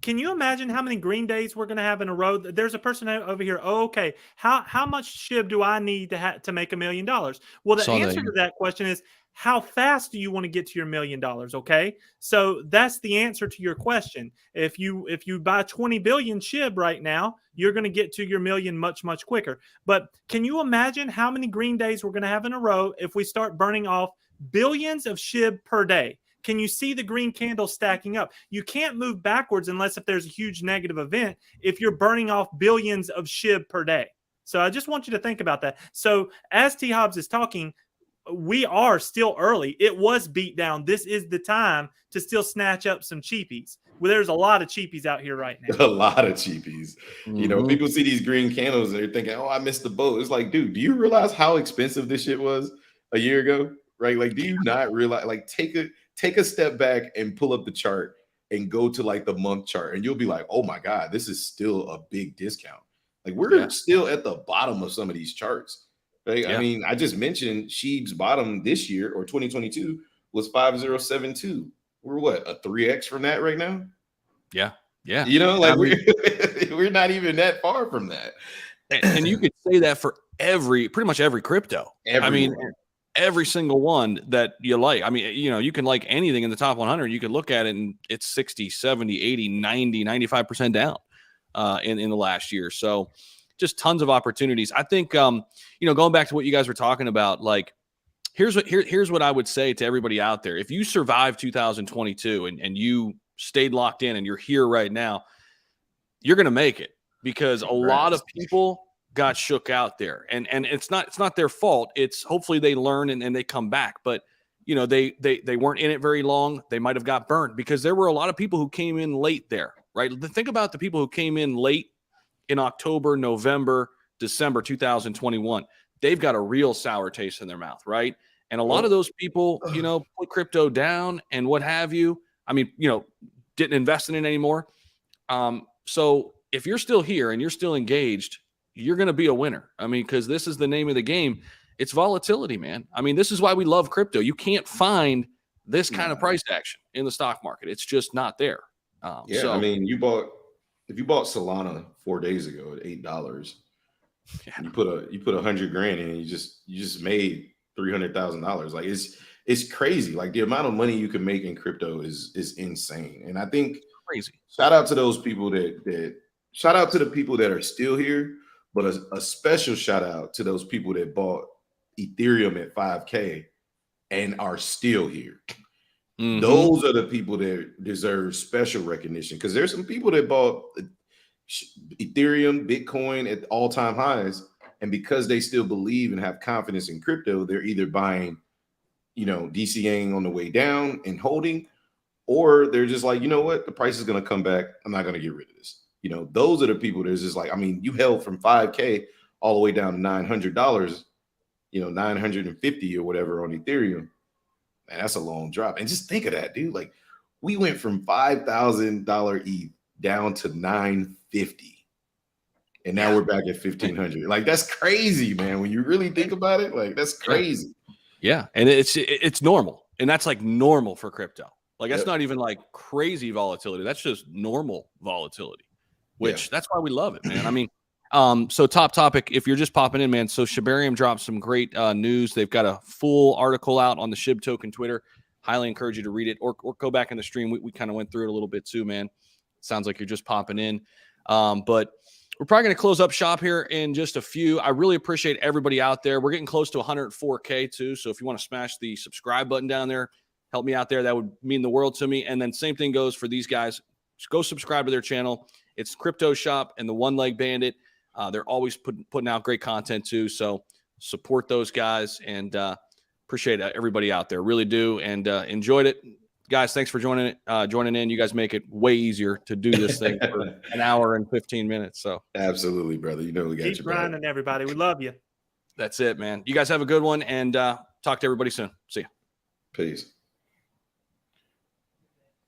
Can you imagine how many green days we're going to have in a row? There's a person over here. Oh, okay. How much SHIB do I need to make $1 million? Well, the answer to that question is, how fast do you want to get to your $1 million? Okay. So that's the answer to your question. If you buy 20 billion SHIB right now, you're going to get to your million much, much quicker. But can you imagine how many green days we're going to have in a row if we start burning off billions of SHIB per day? Can you see the green candle stacking up? You can't move backwards unless if there's a huge negative event, if you're burning off billions of SHIB per day. So I just want you to think about that. So as T. Hobbs is talking, we are still early. It was beat down. This is the time to still snatch up some cheapies. Well, there's a lot of cheapies out here right now. A lot of cheapies. Mm-hmm. People see these green candles and they're thinking, oh, I missed the boat. It's like, dude, do you realize how expensive this shit was a year ago? Right? Like, do you not realize, like, take a step back and pull up the chart and go to like the month chart, and you'll be like, oh my God, this is still a big discount. Like, we're still at the bottom of some of these charts. Right? Yeah. I mean, I just mentioned SHIB's bottom this year, or 2022, was 5072. We're what, a 3x from that right now? Yeah. Yeah. Like, we're not even that far from that. And you could say that for pretty much every crypto. Every single one that you like. I mean, you can like anything in the top 100. You can look at it and it's 60, 70, 80, 90, 95% down. in the last year. So just tons of opportunities. I think, going back to what you guys were talking about, like, here's what I would say to everybody out there. If you survived 2022 and you stayed locked in and you're here right now, you're going to make it, because a lot of people got shook out there, and it's not their fault. It's hopefully they learn and they come back. But they weren't in it very long. They might have got burnt, because there were a lot of people who came in late there, right? Think about the people who came in late in October, November, December 2021. They've got a real sour taste in their mouth, right? And a lot of those people, put crypto down and what have you. I mean, didn't invest in it anymore. So if you're still here and you're still engaged, you're going to be a winner. I mean, because this is the name of the game. It's volatility, man. I mean, this is why we love crypto. You can't find this kind of price action in the stock market. It's just not there. I mean, if you bought Solana 4 days ago at $8, you put $100,000 in, and you just made $300,000. Like, it's crazy. Like, the amount of money you can make in crypto is insane. And I think crazy. Shout out to those people shout out to the people that are still here, but a special shout out to those people that bought Ethereum at 5K and are still here. Mm-hmm. Those are the people that deserve special recognition, because there's some people that bought Ethereum, Bitcoin at all-time highs, and because they still believe and have confidence in crypto, they're either buying, DCAing on the way down and holding, or they're just like, you know what, the price is going to come back. I'm not going to get rid of this. Those are the people that's just like, I mean, you held from 5K all the way down to $900, 950 or whatever on Ethereum. Man, that's a long drop. And just think of that, dude. Like, we went from $5,000 ETH down to $950. And now we're back at 1,500. Like, that's crazy, man. When you really think about it, like, that's crazy. Yeah. And it's normal. And that's like normal for crypto. Like, that's not even like crazy volatility. That's just normal volatility, which that's why we love it, man. I mean, so top topic, if you're just popping in, man. So Shibarium dropped some great news. They've got a full article out on the Shib Token Twitter. Highly encourage you to read it, or go back in the stream. We kind of went through it a little bit too, man. Sounds like you're just popping in. But we're probably going to close up shop here in just a few. I really appreciate everybody out there. We're getting close to 104K too. So if you want to smash the subscribe button down there, help me out there. That would mean the world to me. And then same thing goes for these guys. Just go subscribe to their channel. It's Crypto Shop and the One Leg Bandit. They're always putting out great content too. So support those guys, and appreciate everybody out there. Really do. And enjoyed it. Guys, thanks for joining in. You guys make it way easier to do this thing for an hour and 15 minutes. So absolutely, brother. We got Keep grinding, everybody. We love you. That's it, man. You guys have a good one, and talk to everybody soon. See ya. Peace.